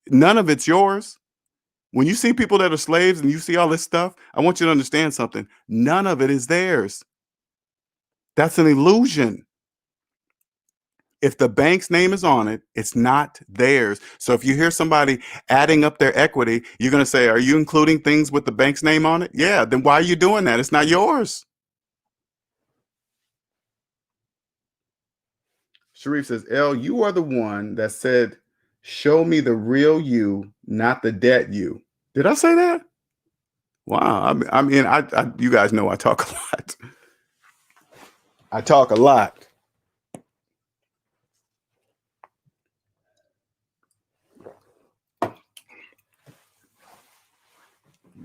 None of it's yours. When you see people that are slaves and you see all this stuff, I want you to understand something. None of it is theirs. That's an illusion. If the bank's name is on it, it's not theirs. So if you hear somebody adding up their equity, you're going to say, are you including things with the bank's name on it? Yeah. Then why are you doing that? It's not yours. Sharif says, L, you are the one that said, show me the real you, not the debt you. Did I say that? Wow. I you guys know I talk a lot. I talk a lot.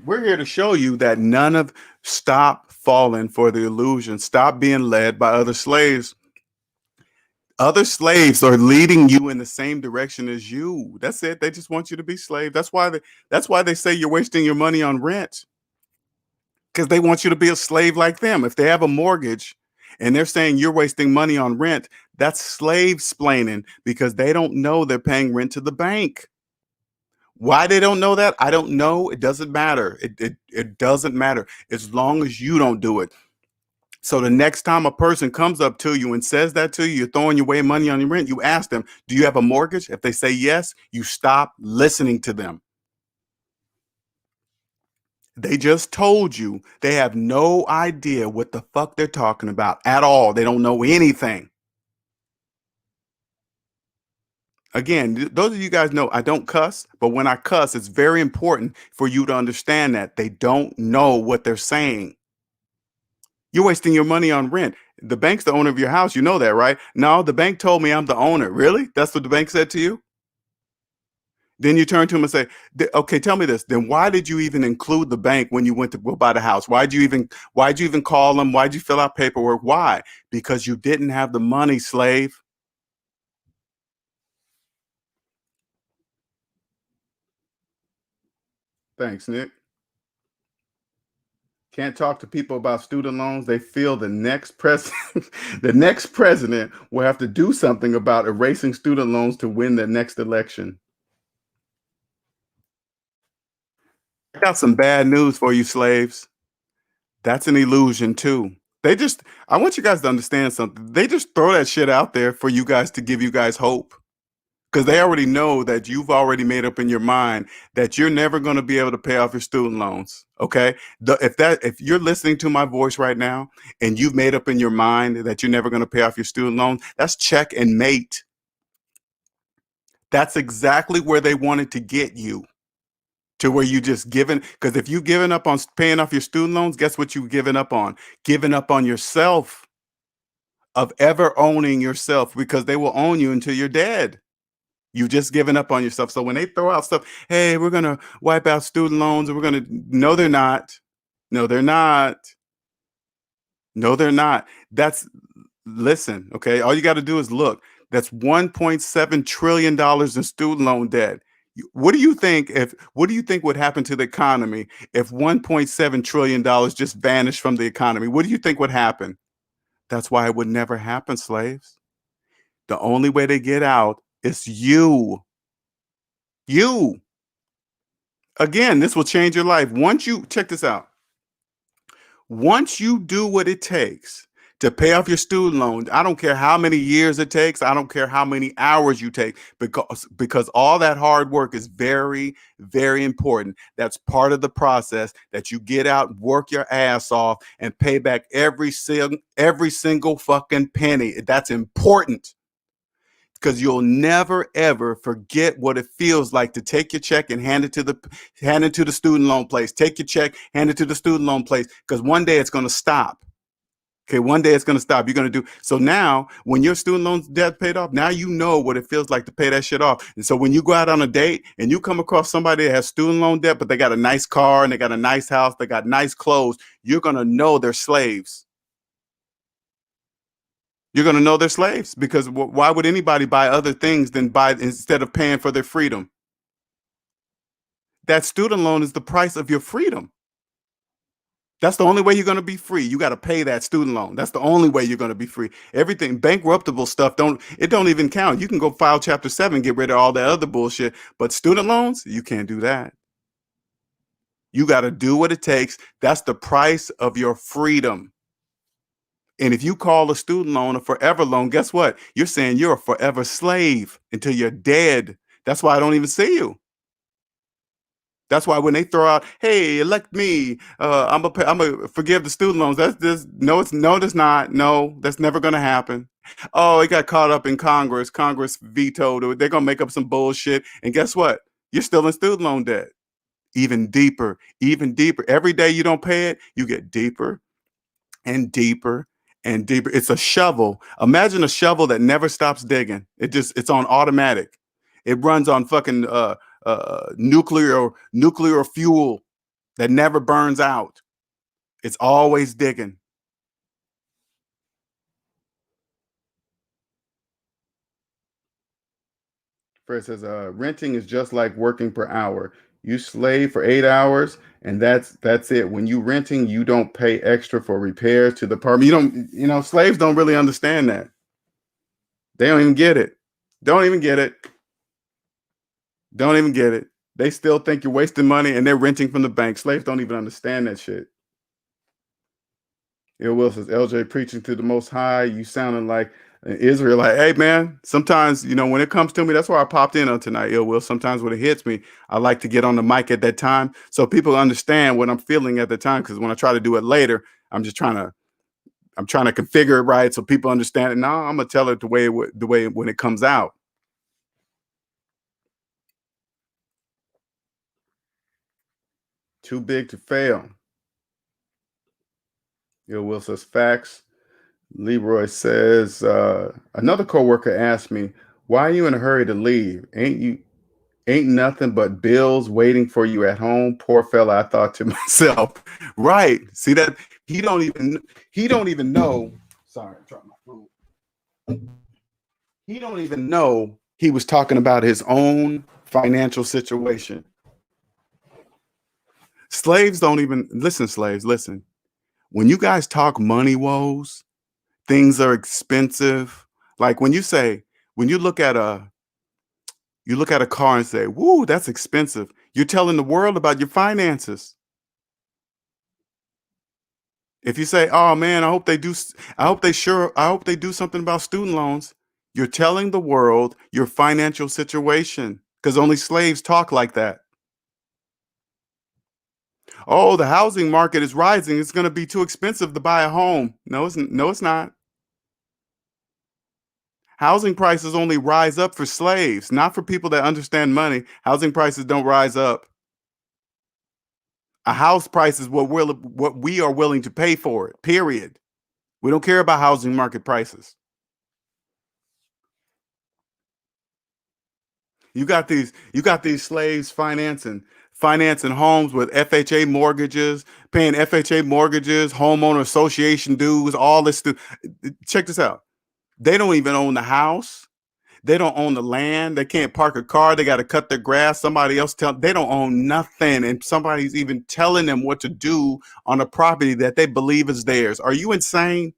We're here to show you that stop falling for the illusion. Stop being led by other slaves. Other slaves are leading you in the same direction as you. That's it. They just want you to be slave. That's why they say you're wasting your money on rent. Because they want you to be a slave like them. If they have a mortgage and they're saying you're wasting money on rent, that's slave splaining because they don't know they're paying rent to the bank. Why they don't know that? I don't know. It doesn't matter. It doesn't matter as long as you don't do it. So the next time a person comes up to you and says that to you, you're throwing away money on your rent, you ask them, do you have a mortgage? If they say yes, you stop listening to them. They just told you they have no idea what the fuck they're talking about at all. They don't know anything. Again, those of you guys know I don't cuss, but when I cuss, it's very important for you to understand that they don't know what they're saying. You're wasting your money on rent. The bank's the owner of your house. You know that, right? No, the bank told me I'm the owner. Really? That's what the bank said to you? Then you turn to him and say, "Okay, tell me this. Then why did you even include the bank when you went to go buy the house? Why'd you even call them? Why'd you fill out paperwork? Why? Because you didn't have the money, slave." Thanks, Nick. Can't talk to people about student loans. They feel the next president, the next president will have to do something about erasing student loans to win the next election. I got some bad news for you, slaves. That's an illusion too. I want you guys to understand something. They just throw that shit out there for you guys to give you guys hope. Because they already know that you've already made up in your mind that you're never going to be able to pay off your student loans. Okay. If you're listening to my voice right now and you've made up in your mind that you're never going to pay off your student loan, that's check and mate. That's exactly where they wanted to get you. To where you just given, because if you given up on paying off your student loans, guess what you given up on? Giving up on yourself, of ever owning yourself, because they will own you until you're dead. You've just given up on yourself. So when they throw out stuff, hey, we're gonna wipe out student loans, and we're gonna, no, they're not. No, they're not. No, they're not. That's Listen, okay. All you got to do is look. That's $1.7 trillion in student loan debt. What do you think would happen to the economy if $1.7 trillion just vanished from the economy? What do you think would happen? That's why it would never happen, slaves. The only way to get out is you. You. Again, this will change your life. Once you check this out. Once you do what it takes to pay off your student loans, I don't care how many years it takes, I don't care how many hours you take, because all that hard work is very, very important. That's part of the process, that you get out, work your ass off, and pay back every single fucking penny. That's important, because you'll never ever forget what it feels like to take your check and hand it to the student loan place. Take your check, hand it to the student loan place, because one day it's going to stop. Okay, one day it's going to stop. You're going to do so. Now when your student loan debt paid off, now you know what it feels like to pay that shit off. And so when you go out on a date and you come across somebody that has student loan debt, but they got a nice car and they got a nice house, they got nice clothes, you're going to know they're slaves. You're going to know they're slaves, because why would anybody buy other things than buy, instead of paying for their freedom? That student loan is the price of your freedom. That's the only way you're going to be free. You got to pay that student loan. That's the only way you're going to be free. Everything bankruptable stuff don't even count. You can go file chapter 7, get rid of all that other bullshit, but student loans, you can't do that. You got to do what it takes. That's the price of your freedom. And if you call a student loan a forever loan, guess what? You're saying you're a forever slave until you're dead. That's why I don't even see you. That's why when they throw out, "Hey, elect me, I'm gonna forgive the student loans." That's just no, it's no, that's not. No, that's never gonna happen. Oh, it got caught up in Congress. Congress vetoed it. They're gonna make up some bullshit, and guess what? You're still in student loan debt. Even deeper, even deeper. Every day you don't pay it, you get deeper and deeper and deeper. It's a shovel. Imagine a shovel that never stops digging. It's on automatic. It runs on fucking nuclear fuel that never burns out. It's always digging. Fred says, renting is just like working per hour. You slave for 8 hours, and that's it. When you renting, you don't pay extra for repairs to the apartment. Slaves don't really understand that. They don't even get it. Don't even get it. Don't even get it. They still think you're wasting money and they're renting from the bank. Slaves don't even understand that shit. Ill Will says, LJ preaching to the Most High. You sounding like an Israelite. Hey, man, sometimes, when it comes to me, that's why I popped in on tonight, Ill Will. Sometimes when it hits me, I like to get on the mic at that time so people understand what I'm feeling at the time. Because when I try to do it later, I'm just I'm trying to configure it right so people understand it. Now I'm gonna tell it the way when it comes out. Too big to fail. Ill Will says facts. Leroy says, another coworker asked me, why are you in a hurry to leave? Ain't nothing but bills waiting for you at home. Poor fella, I thought to myself. Right. See that he don't even know. Sorry, I dropped my phone. He don't even know he was talking about his own financial situation. Slaves don't even listen, slaves, listen. When you guys talk money woes, things are expensive. Like when you look at a car and say, "Woo, that's expensive." You're telling the world about your finances. If you say, "Oh man, I hope they do something about student loans," you're telling the world your financial situation because only slaves talk like that. Oh, the housing market is rising. It's going to be too expensive to buy a home. No, it's not. Housing prices only rise up for slaves, not for people that understand money. Housing prices don't rise up. A house price is what we are willing to pay for it. Period. We don't care about housing market prices. You got these slaves financing homes with FHA mortgages, paying FHA mortgages, homeowner association dues, all this stuff. Check this out. They don't even own the house. They don't own the land. They can't park a car. They got to cut their grass. They don't own nothing. And somebody's even telling them what to do on a property that they believe is theirs. Are you insane?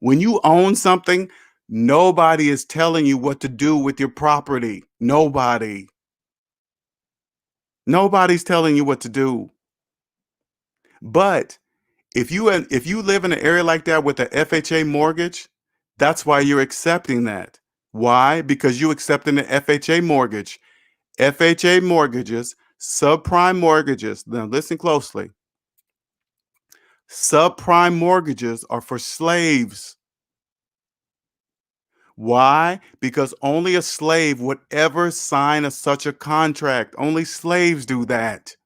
When you own something, nobody is telling you what to do with your property. Nobody. Nobody's telling you what to do. But if you live in an area like that with a FHA mortgage, that's why you're accepting that. Why? Because you accepting an FHA mortgage. FHA mortgages, subprime mortgages. Now listen closely. Subprime mortgages are for slaves. Why? Because only a slave would ever sign such a contract. Only slaves do that.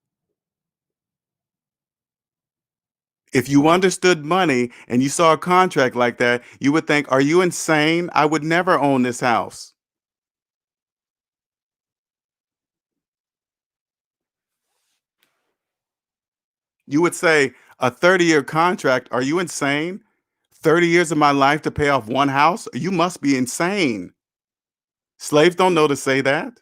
If you understood money and you saw a contract like that, you would think, are you insane? I would never own this house. You would say, a 30-year contract, are you insane? 30 years of my life to pay off one house? You must be insane. Slaves don't know to say that.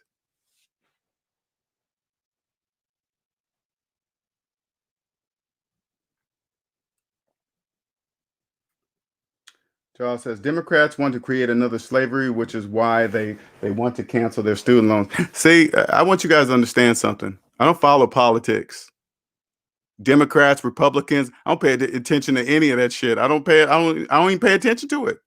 Charles says Democrats want to create another slavery, which is why they want to cancel their student loans. See, I want you guys to understand something. I don't follow politics. Democrats, Republicans, I don't pay attention to any of that shit. I don't even pay attention to it.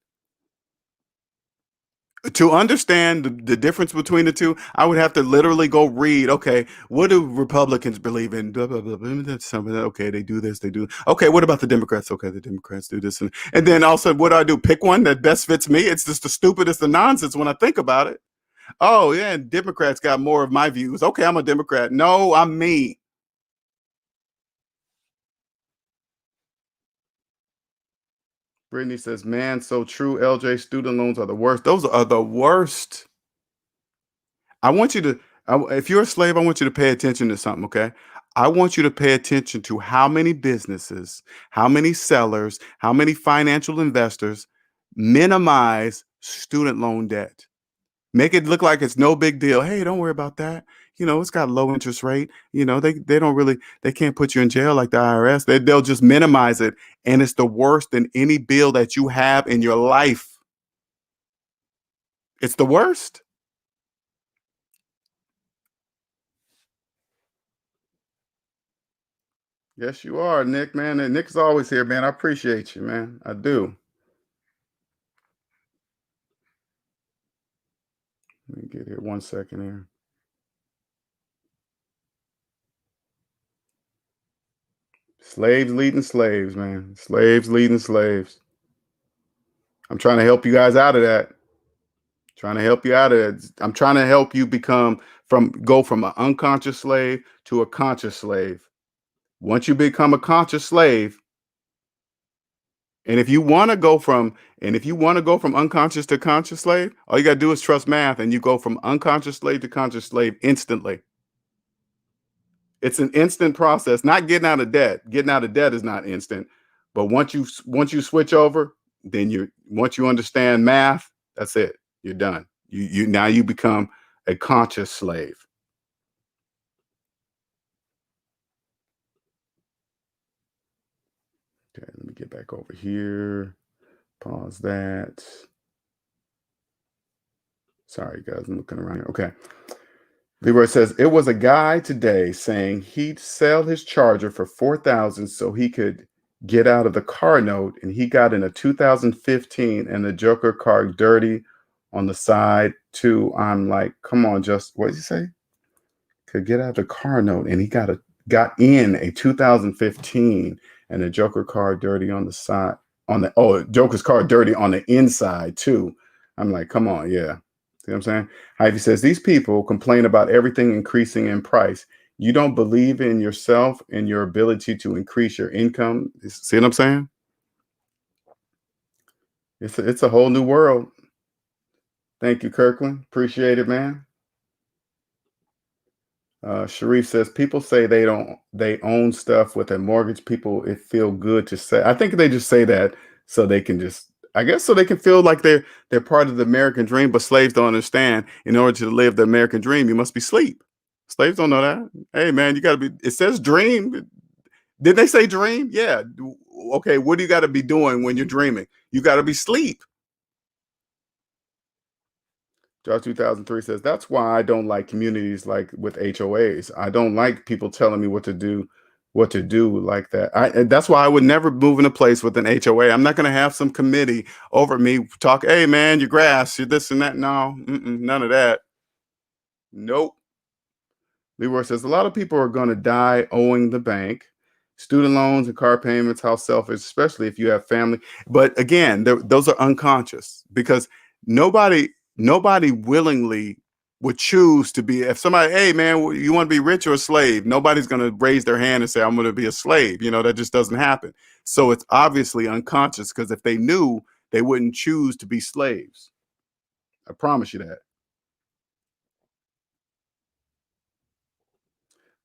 To understand the difference between the two, I would have to literally go read, okay, what do Republicans believe in? Blah, blah, blah, blah, okay, they do this, they do. Okay, what about the Democrats? Okay, the Democrats do this. And then also, what do I do? Pick one that best fits me? It's just the stupidest of nonsense when I think about it. Oh, yeah, and Democrats got more of my views. Okay, I'm a Democrat. No, I'm me. Brittany says, man, so true. LJ, student loans are the worst. Those are the worst. I want you to, if you're a slave, I want you to pay attention to something, okay? I want you to pay attention to how many businesses, how many sellers, how many financial investors minimize student loan debt. Make it look like it's no big deal. Hey, don't worry about that. It's got low interest rate. They don't really, they can't put you in jail like the IRS. They'll just minimize it. And it's the worst than any bill that you have in your life. It's the worst. Yes, you are, Nick, man. And Nick's always here, man. I appreciate you, man. I do. Let me get here 1 second here. Slaves leading slaves, man. Slaves leading slaves. I'm trying to help you guys out of that. Trying to help you out of it. I'm trying to help you go from an unconscious slave to a conscious slave. Once you become a conscious slave, and if you want to go from unconscious to conscious slave, all you got to do is trust math and you go from unconscious slave to conscious slave instantly. It's an instant process. Not getting out of debt. Getting out of debt is not instant. But once you switch over, then you once you understand math, that's it. You're done. You now you become a conscious slave. Okay, let me get back over here. Pause that. Sorry, guys, I'm looking around here. Okay. Leroy says it was a guy today saying he'd sell his Charger for 4,000 so he could get out of the car note, and he got in a 2015 and the Joker car dirty on the side too. I'm like, come on, just what did he say? Could get out of the car note, and he got in a 2015 and the Joker car dirty on the side Joker's car dirty on the inside too. I'm like, come on, yeah. See what I'm saying? Ivy says these people complain about everything increasing in price. You don't believe in yourself and your ability to increase your income. See what I'm saying? It's a whole new world. Thank you, Kirkland. Appreciate it, man. Sharif says people say they own stuff with a mortgage. People it feel good to say. I think they just say that so they can just I guess so they can feel like they're part of the American dream. But slaves don't understand. In order to live the American dream, you must be asleep. Slaves don't know that. Hey man, you gotta be. It says dream. Did they say dream? Yeah. Okay. What do you got to be doing when you're dreaming? You got to be sleep. Josh 2003 says, that's why I don't like communities like with HOAs. I don't like people telling me what to do like that. That's why I would never move in a place with an HOA. I'm not going to have some committee over me talk, hey man, your grass, your this and that. No, none of that. Nope. Leroy says, a lot of people are going to die owing the bank. Student loans and car payments, how selfish, especially if you have family. But again, those are unconscious because nobody nobody willingly would choose to be. If somebody, hey man, you want to be rich or a slave? Nobody's going to raise their hand and say, I'm going to be a slave. That just doesn't happen. So it's obviously unconscious because if they knew, they wouldn't choose to be slaves. I promise you that.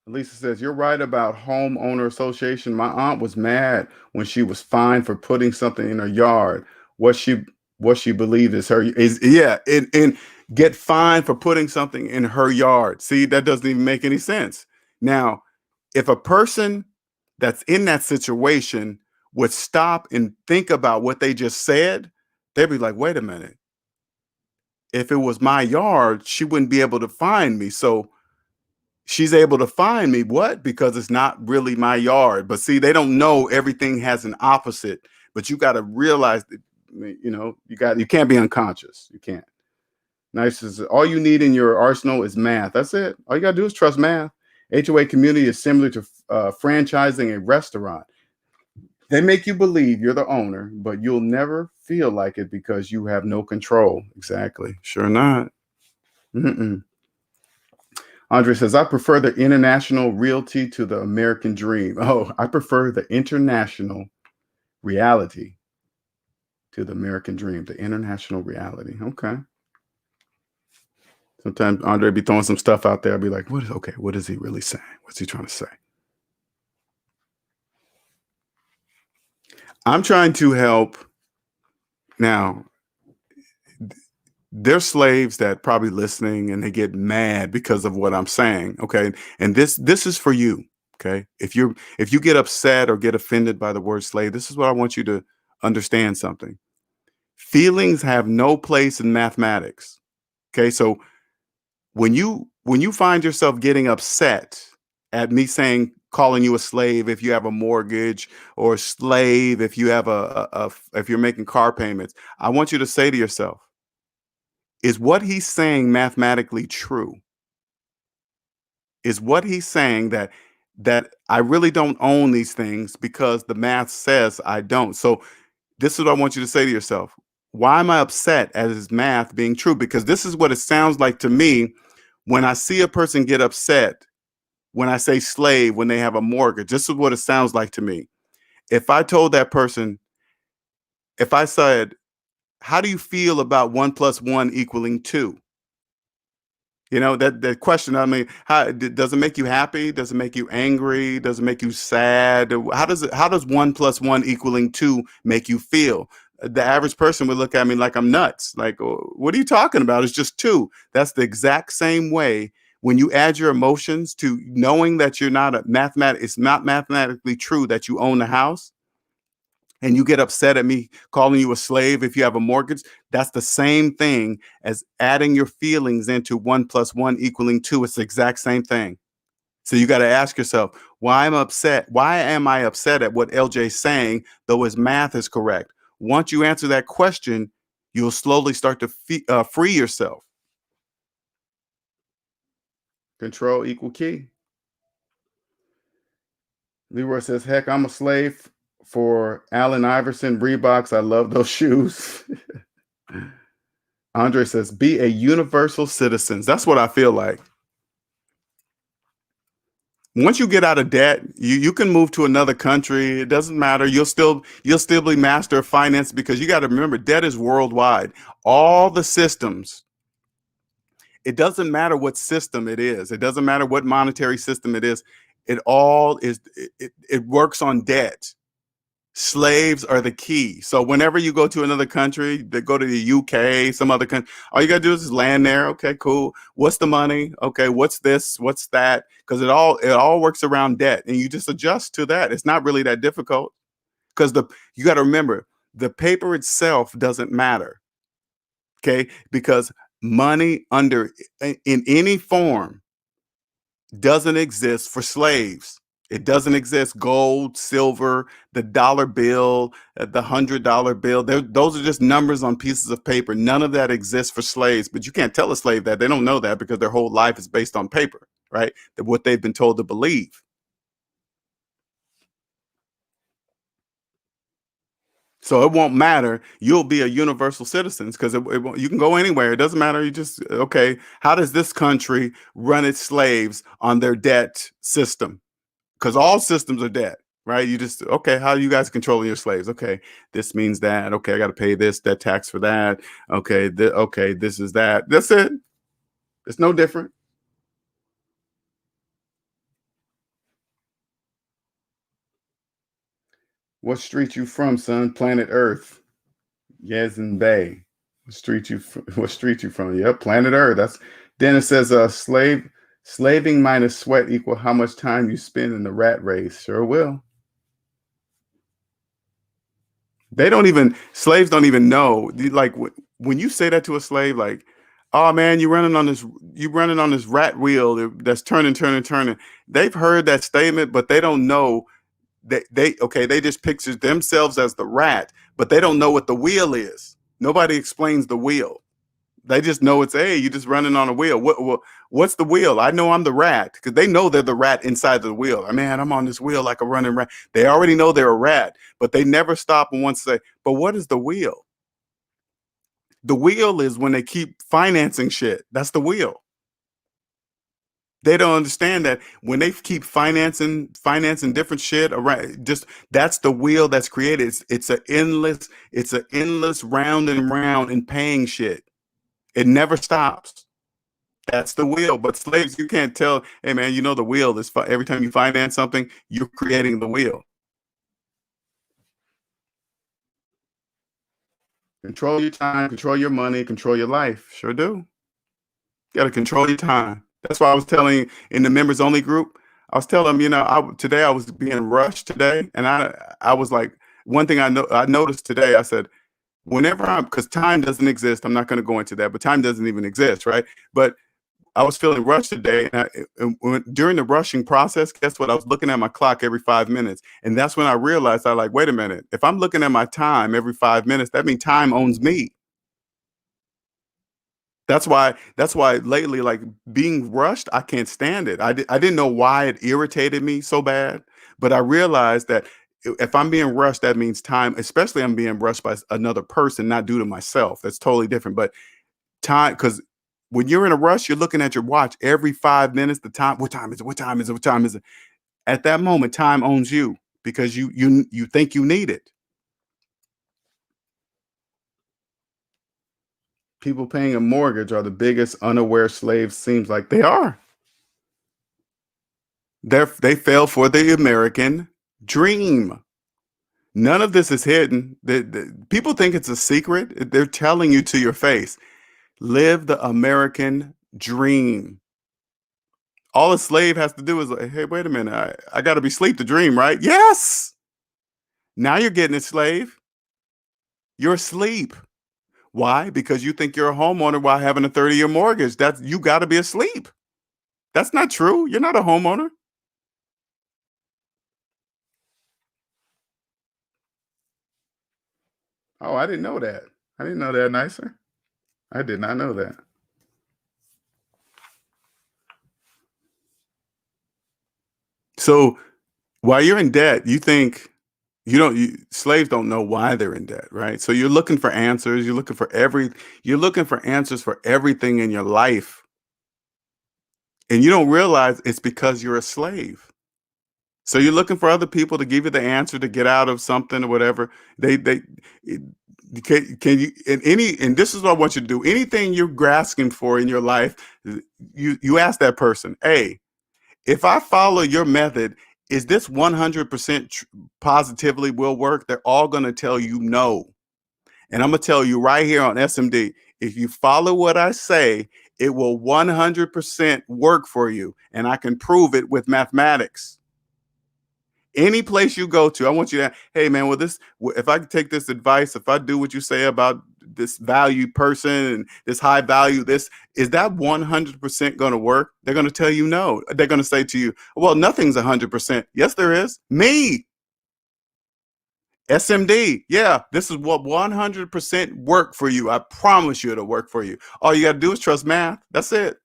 Lisa says, you're right about homeowner association. My aunt was mad when she was fined for putting something in her yard. What she what she believed is yeah, and get fined for putting something in her yard. See, that doesn't even make any sense. Now, if a person that's in that situation would stop and think about what they just said, they'd be like, wait a minute. If it was my yard, she wouldn't be able to find me. So she's able to find me. What? Because it's not really my yard. But see, they don't know everything has an opposite. But you got to realize that you can't be unconscious. You can't. Nice is all you need in your arsenal is math. That's it. All you got to do is trust math. HOA community is similar to franchising a restaurant. They make you believe you're the owner, but you'll never feel like it because you have no control. Exactly. Sure not. Mm-mm. Andre says, I prefer the international realty to the American dream. Oh, I prefer the international reality to the American dream, the international reality. Okay. Sometimes Andre be throwing some stuff out there. I'll be like, what is he really saying? What's he trying to say? I'm trying to help. Now, there's slaves that probably listening and they get mad because of what I'm saying. Okay. And this is for you. Okay. If you get upset or get offended by the word slave, this is what I want you to understand something. Feelings have no place in mathematics. Okay. So when you find yourself getting upset at me saying calling you a slave if you have a mortgage, or slave if you have if you're making car payments. I want you to say to yourself, is what he's saying mathematically true? Is what he's saying that I really don't own these things because the math says I don't? So this is what I want you to say to yourself. Why am I upset at his math being true? Because this is what it sounds like to me when I see a person get upset when I say slave when they have a mortgage. This is what it sounds like to me. If I told that person, if I said, how do you feel about 1 + 1 = 2? That question. I mean, does it make you happy? Does it make you angry? Does it make you sad? How does 1 + 1 = 2 make you feel? The average person would look at me like I'm nuts. Like, "Oh, what are you talking about? It's just two." That's the exact same way when you add your emotions to knowing that you're not it's not mathematically true that you own the house, and you get upset at me calling you a slave if you have a mortgage. That's the same thing as adding your feelings into 1 + 1 = 2. It's the exact same thing. So you got to ask yourself, why am I upset? Why am I upset at what LJ's saying, though his math is correct? Once you answer that question, you'll slowly start to free yourself. Control equal key. Leroy says, heck, I'm a slave for Allen Iverson Reeboks. I love those shoes. Andre says, be a universal citizen. That's what I feel like. Once you get out of debt, you can move to another country. It doesn't matter. You'll still be master of finance, because you got to remember, debt is worldwide. All the systems. It doesn't matter what system it is. It doesn't matter what monetary system it is. It works on debt. Slaves are the key. So whenever you go to another country, they go to the UK, some other country, all you gotta do is just land there. Okay, cool. What's the money? Okay, what's this? What's that? Because it all works around debt, and you just adjust to that. It's not really that difficult, because you got to remember, the paper itself doesn't matter. Okay, because money in any form doesn't exist for slaves. It doesn't exist. Gold, silver, the dollar bill, the $100 bill. Those are just numbers on pieces of paper. None of that exists for slaves. But you can't tell a slave that. They don't know that, because their whole life is based on paper, right? What they've been told to believe. So it won't matter. You'll be a universal citizen, because you can go anywhere. It doesn't matter. You just, okay, how does this country run its slaves on their debt system? Because all systems are debt, right? You just, okay, how are you guys controlling your slaves? Okay, this means that. Okay, I got to pay that tax for that. Okay, okay, this is that. That's it. It's no different. What street you from, son? Planet Earth. Yesin Bay. What street you from? Yep, planet Earth. That's Dennis says slaving minus sweat equal how much time you spend in the rat race. Sure will. Slaves don't even know. Like, when you say that to a slave, like, oh man, you running on this rat wheel that's turning. They've heard that statement, but they don't know that they just picture themselves as the rat, but they don't know what the wheel is. Nobody explains the wheel. They just know it's, hey, you just running on a wheel. What's the wheel? I know I'm the rat, because they know they're the rat inside the wheel. Man, I'm on this wheel like a running rat. They already know they're a rat, but they never stop and once say, but what is the wheel? The wheel is when they keep financing shit. That's the wheel. They don't understand that when they keep financing different shit around, just that's the wheel that's created. It's an endless round and round and paying shit. It never stops. That's the wheel. But slaves, you can't tell. Hey man, the wheel is every time you finance something, you're creating the wheel. Control your time, control your money, control your life. Sure do. You got to control your time. That's why I was telling in the members only group. I was telling them, today I was being rushed today, and I was like, one thing I noticed today. I said, because time doesn't exist. I'm not going to go into that, but time doesn't even exist, right? But I was feeling rushed today, during the rushing process, guess what? I was looking at my clock every 5 minutes, and that's when I realized I like, wait a minute. If I'm looking at my time every 5 minutes, that means time owns me. That's why lately, like being rushed, I can't stand it. I didn't know why it irritated me so bad, but I realized that if I'm being rushed, that means time, especially I'm being rushed by another person, not due to myself. That's totally different. But time, because when you're in a rush, you're looking at your watch every 5 minutes. The time, what time is it? What time is it? What time is it? At that moment, time owns you because you think you need it. People paying a mortgage are the biggest unaware slaves. Seems like they are. They fell for the American dream. None of this is hidden. People think it's a secret. They're telling you to your face. Live the American dream. All a slave has to do is like, hey, wait a minute. I got to be sleep to dream, right? Yes. Now you're getting it, slave. You're asleep. Why? Because you think you're a homeowner while having a 30-year mortgage. That's you got to be asleep. That's not true. You're not a homeowner. Oh, I didn't know that. I didn't know that, nicer. I did not know that. So while you're in debt, you think slaves don't know why they're in debt, right? So you're looking for answers. You're looking for answers for everything in your life. And you don't realize it's because you're a slave. So you're looking for other people to give you the answer to get out of something or whatever. It- can you and this is what I want you to do. Anything you're grasping for in your life, you ask that person, hey, if I follow your method, is this 100% positively will work? They're all going to tell you no. And I'm going to tell you right here on SMD, if you follow what I say, it will 100% work for you. And I can prove it with mathematics. Any place you go to, I want you to, hey man, well, if I take this advice, if I do what you say about this value person and this high value, is that 100% going to work? They're going to tell you no. They're going to say to you, well, nothing's 100%. Yes, there is. Me, SMD. Yeah, this is what 100% work for you. I promise you it'll work for you. All you got to do is trust math. That's it.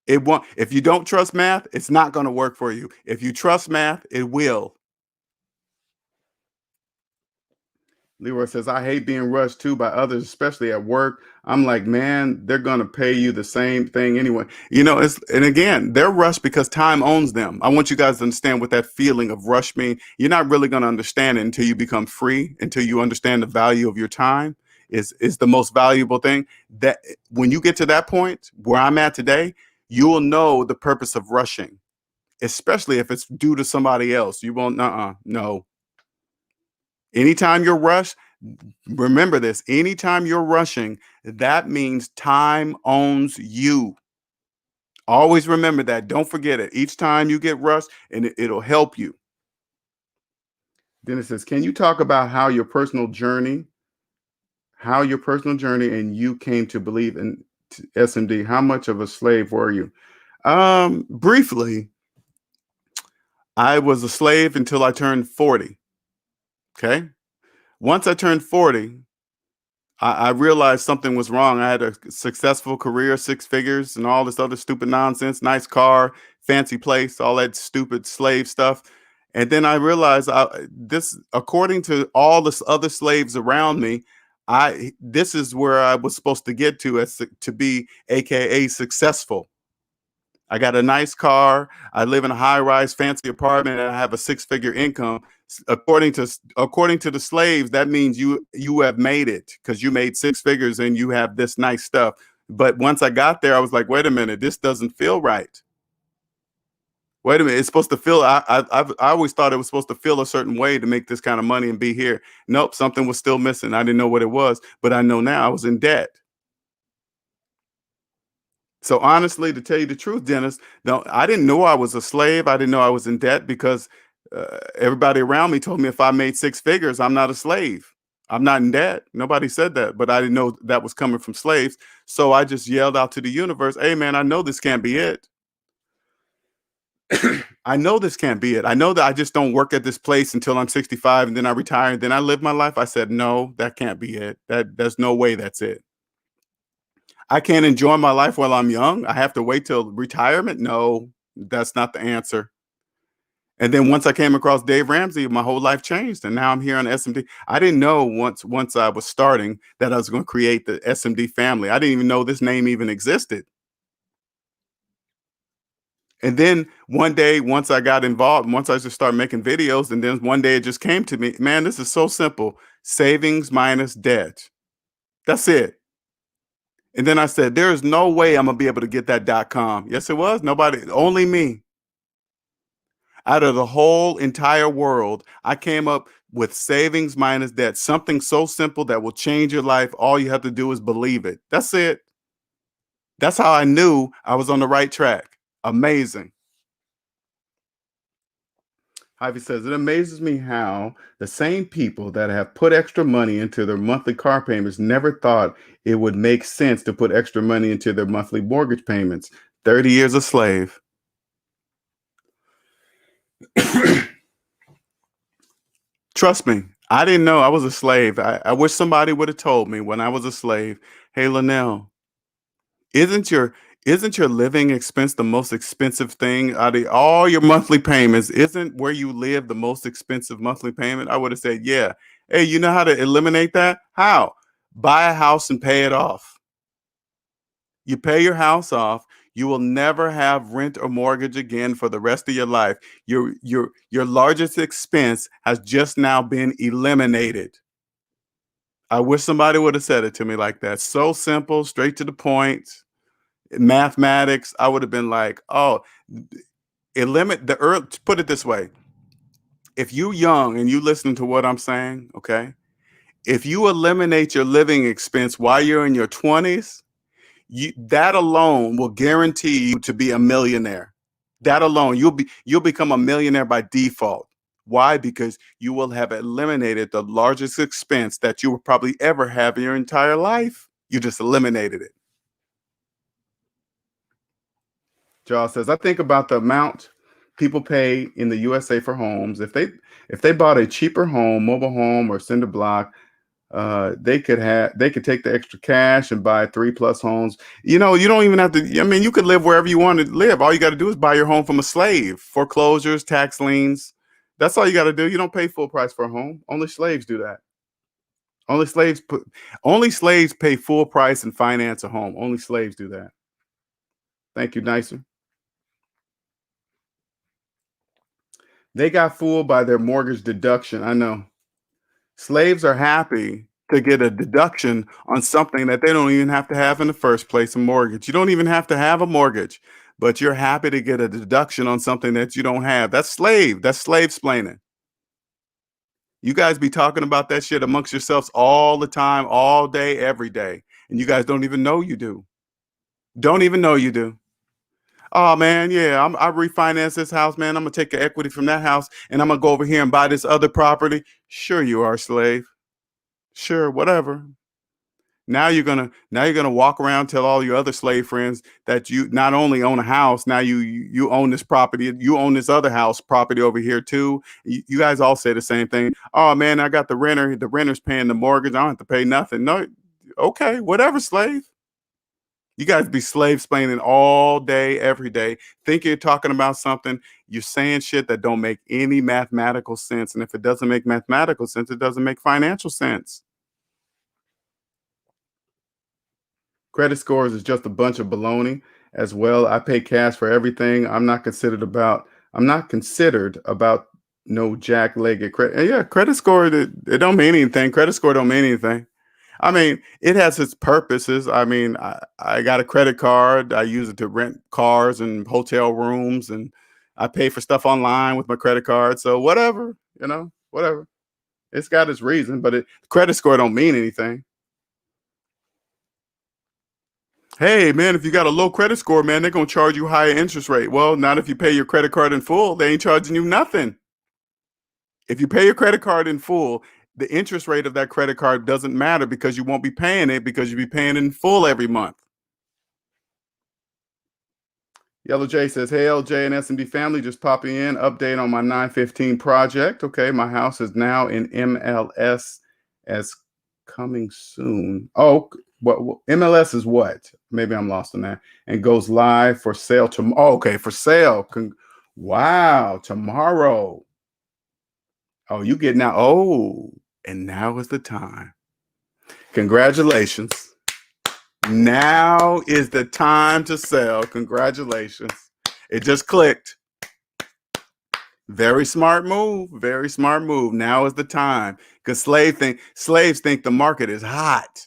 It won't. If you don't trust math, it's not going to work for you. If you trust math, it will. Leroy says, I hate being rushed too by others, especially at work. I'm like, man, they're going to pay you the same thing anyway. And again, they're rushed because time owns them. I want you guys to understand what that feeling of rush means. You're not really going to understand it until you become free, until you understand the value of your time is the most valuable thing. That when you get to that point where I'm at today, you will know the purpose of rushing, especially if it's due to somebody else. You won't, no. Anytime you're rushed, remember this, anytime you're rushing, that means time owns you. Always remember that. Don't forget it. Each time you get rushed, and it'll help you. Then it says, can you talk about how your personal journey and you came to believe in SMD? How much of a slave were you? Briefly, I was a slave until I turned 40. Okay. Once I turned 40, I realized something was wrong. I had a successful career, six figures, and all this other stupid nonsense, nice car, fancy place, all that stupid slave stuff. And then I realized according to all the other slaves around me, this is where I was supposed to get to to be AKA successful. I got a nice car. I live in a high-rise, fancy apartment, and I have a six-figure income. According to the slaves, that means you have made it because you made six figures and you have this nice stuff. But once I got there, I was like, wait a minute, this doesn't feel right. Wait a minute, it's supposed to feel. I always thought it was supposed to feel a certain way to make this kind of money and be here. Nope, something was still missing. I didn't know what it was, but I know now I was in debt. So honestly, to tell you the truth, Dennis, no, I didn't know I was a slave. I didn't know I was in debt because everybody around me told me if I made six figures, I'm not a slave. I'm not in debt. Nobody said that, but I didn't know that was coming from slaves. So I just yelled out to the universe, hey, man, I know this can't be it. I know this can't be it. I know that I just don't work at this place until I'm 65 and then I retire and then I live my life. I said, no, that can't be it. There's no way that's it. I can't enjoy my life while I'm young. I have to wait till retirement. No, that's not the answer. And then once I came across Dave Ramsey, my whole life changed, and now I'm here on SMD. I didn't know once I was starting that I was going to create the SMD family. I didn't even know this name even existed. And then one day, once I got involved, once I just started making videos, and then one day it just came to me, man, this is so simple. Savings minus debt. That's it. And then I said, there is no way I'm gonna be able to get that .com. Yes, it was. Nobody, only me. Out of the whole entire world, I came up with savings minus debt, something so simple that will change your life. All you have to do is believe it. That's it. That's how I knew I was on the right track. Amazing. Ivy says, it amazes me how the same people that have put extra money into their monthly car payments never thought it would make sense to put extra money into their monthly mortgage payments. 30 years a slave. Trust me, I didn't know I was a slave. I wish somebody would have told me when I was a slave, hey, Linnell, isn't your isn't your living expense the most expensive thing out of all your monthly payments? Isn't where you live the most expensive monthly payment? I would have said, yeah. Hey, you know how to eliminate that? How? Buy a house and pay it off. You pay your house off, you will never have rent or mortgage again for the rest of your life. Your largest expense has just now been eliminated. I wish somebody would have said it to me like that. So simple, straight to the point. Mathematics, I would have been like, oh, eliminate the earth. Put it this way. If you young and you listen to what I'm saying, okay? If you eliminate your living expense while you're in your 20s, that alone will guarantee you to be a millionaire. That alone, you'll become a millionaire by default. Why? Because you will have eliminated the largest expense that you will probably ever have in your entire life. You just eliminated it. Charles says, I think about the amount people pay in the USA for homes. If they bought a cheaper home, mobile home or cinder block, they could take the extra cash and buy 3+ homes. You know, you don't even have to. I mean, you could live wherever you want to live. All you got to do is buy your home from a slave. Foreclosures, tax liens. That's all you got to do. You don't pay full price for a home. Only slaves do that. Only slaves pay full price and finance a home. Only slaves do that. Thank you, Nicer. They got fooled by their mortgage deduction. I know. Slaves are happy to get a deduction on something that they don't even have to have in the first place, a mortgage. You don't even have to have a mortgage, but you're happy to get a deduction on something that you don't have. That's slave. That's slave splaining. You guys be talking about that shit amongst yourselves all the time, all day, every day. And you guys don't even know you do. Don't even know you do. Oh man, yeah, I refinance this house, man. I'm gonna take the equity from that house and I'm gonna go over here and buy this other property. Sure, you are a slave. Sure, whatever. Now you're gonna walk around, tell all your other slave friends that you not only own a house, now you own this property, you own this other house property over here too. You guys all say the same thing. Oh man, I got the renter. The renter's paying the mortgage. I don't have to pay nothing. No, okay, whatever, slave. You guys be slave splaining all day, every day. Think you're talking about something. You're saying shit that don't make any mathematical sense. And if it doesn't make mathematical sense, it doesn't make financial sense. Credit scores is just a bunch of baloney as well. I pay cash for everything. I'm not considered about no jack-legged credit. Yeah, credit score, it don't mean anything. Credit score don't mean anything. I mean, it has its purposes. I mean, I got a credit card. I use it to rent cars and hotel rooms, and I pay for stuff online with my credit card. So whatever, whatever. It's got its reason, but credit score don't mean anything. Hey man, if you got a low credit score, man, they're gonna charge you higher interest rate. Well, not if you pay your credit card in full. They ain't charging you nothing. If you pay your credit card in full, the interest rate of that credit card doesn't matter because you won't be paying it because you'll be paying in full every month. Yellow J says, "Hey LJ and SMD family, just popping in. Update on my 915 project. Okay, my house is now in MLS as coming soon. Oh, what MLS is what? Maybe I'm lost on that. And goes live for sale tomorrow. Oh, okay, for sale. Wow, tomorrow. Oh, you get now. Oh, and now is the time. Congratulations. Now is the time to sell. Congratulations. It just clicked. Very smart move. Very smart move. Now is the time. Because slaves think the market is hot.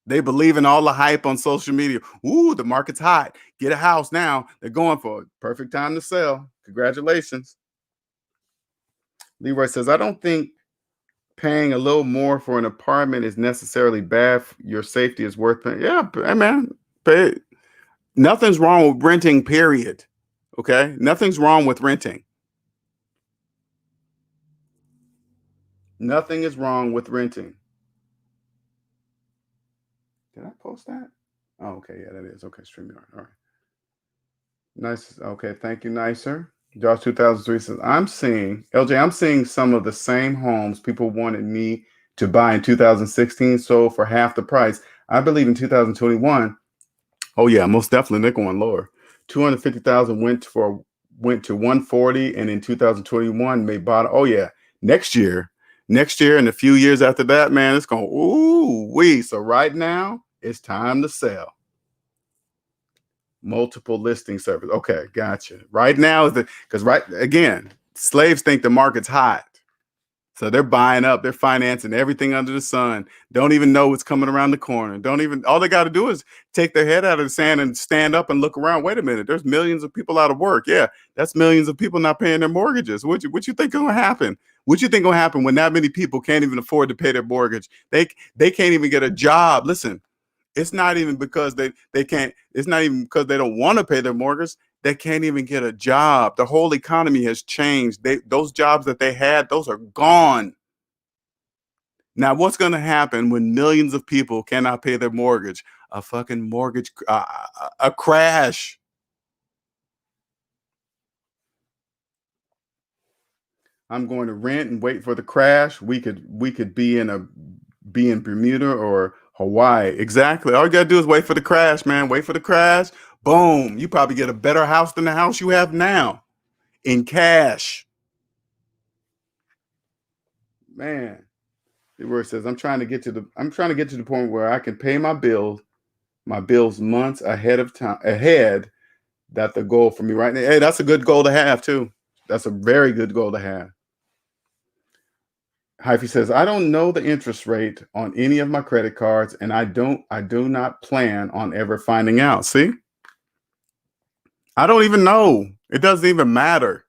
They believe in all the hype on social media. Ooh, the market's hot. Get a house now. They're going for it. Perfect time to sell. Congratulations. Leroy says, I don't think paying a little more for an apartment is necessarily bad. Your safety is worth paying. Yeah, hey man, pay it. Nothing's wrong with renting, period. Okay? Nothing's wrong with renting. Nothing is wrong with renting. Did I post that? Oh, okay. Yeah, that is. Okay, StreamYard. All right. Nice. Okay, thank you, Nicer. Josh 2003 says, I'm seeing, LJ, I'm seeing some of the same homes people wanted me to buy in 2016 sold for half the price. I believe in 2021. Oh yeah, most definitely they're going lower. 250,000 went to 140, and in 2021 may bottom. Oh yeah, next year, and a few years after that, man, it's going ooh wee. So right now, it's time to sell. Multiple listing service. Okay, gotcha. Right now is because right again, slaves think the market's hot. So they're buying up, they're financing everything under the sun. Don't even know what's coming around the corner. Don't even, all they got to do is take their head out of the sand and stand up and look around. Wait a minute, there's millions of people out of work. Yeah, that's millions of people not paying their mortgages. What you think gonna happen? What you think gonna happen when that many people can't even afford to pay their mortgage? They can't even get a job. Listen, it's not even because they can't, it's not even because they don't want to pay their mortgage. They can't even get a job. The whole economy has changed. Those jobs that they had, those are gone. Now, what's going to happen when millions of people cannot pay their mortgage? A fucking mortgage, a crash. I'm going to rent and wait for the crash. We could be in Bermuda or Hawaii. Exactly. All you gotta do is wait for the crash, man. Wait for the crash. Boom. You probably get a better house than the house you have now in cash. Man. Where it says, I'm trying to get to the point where I can pay my bills months ahead of time ahead. That's the goal for me right now. Hey, that's a good goal to have too. That's a very good goal to have. Hyphy says, I don't know the interest rate on any of my credit cards, and I do not plan on ever finding out. See? I don't even know. It doesn't even matter.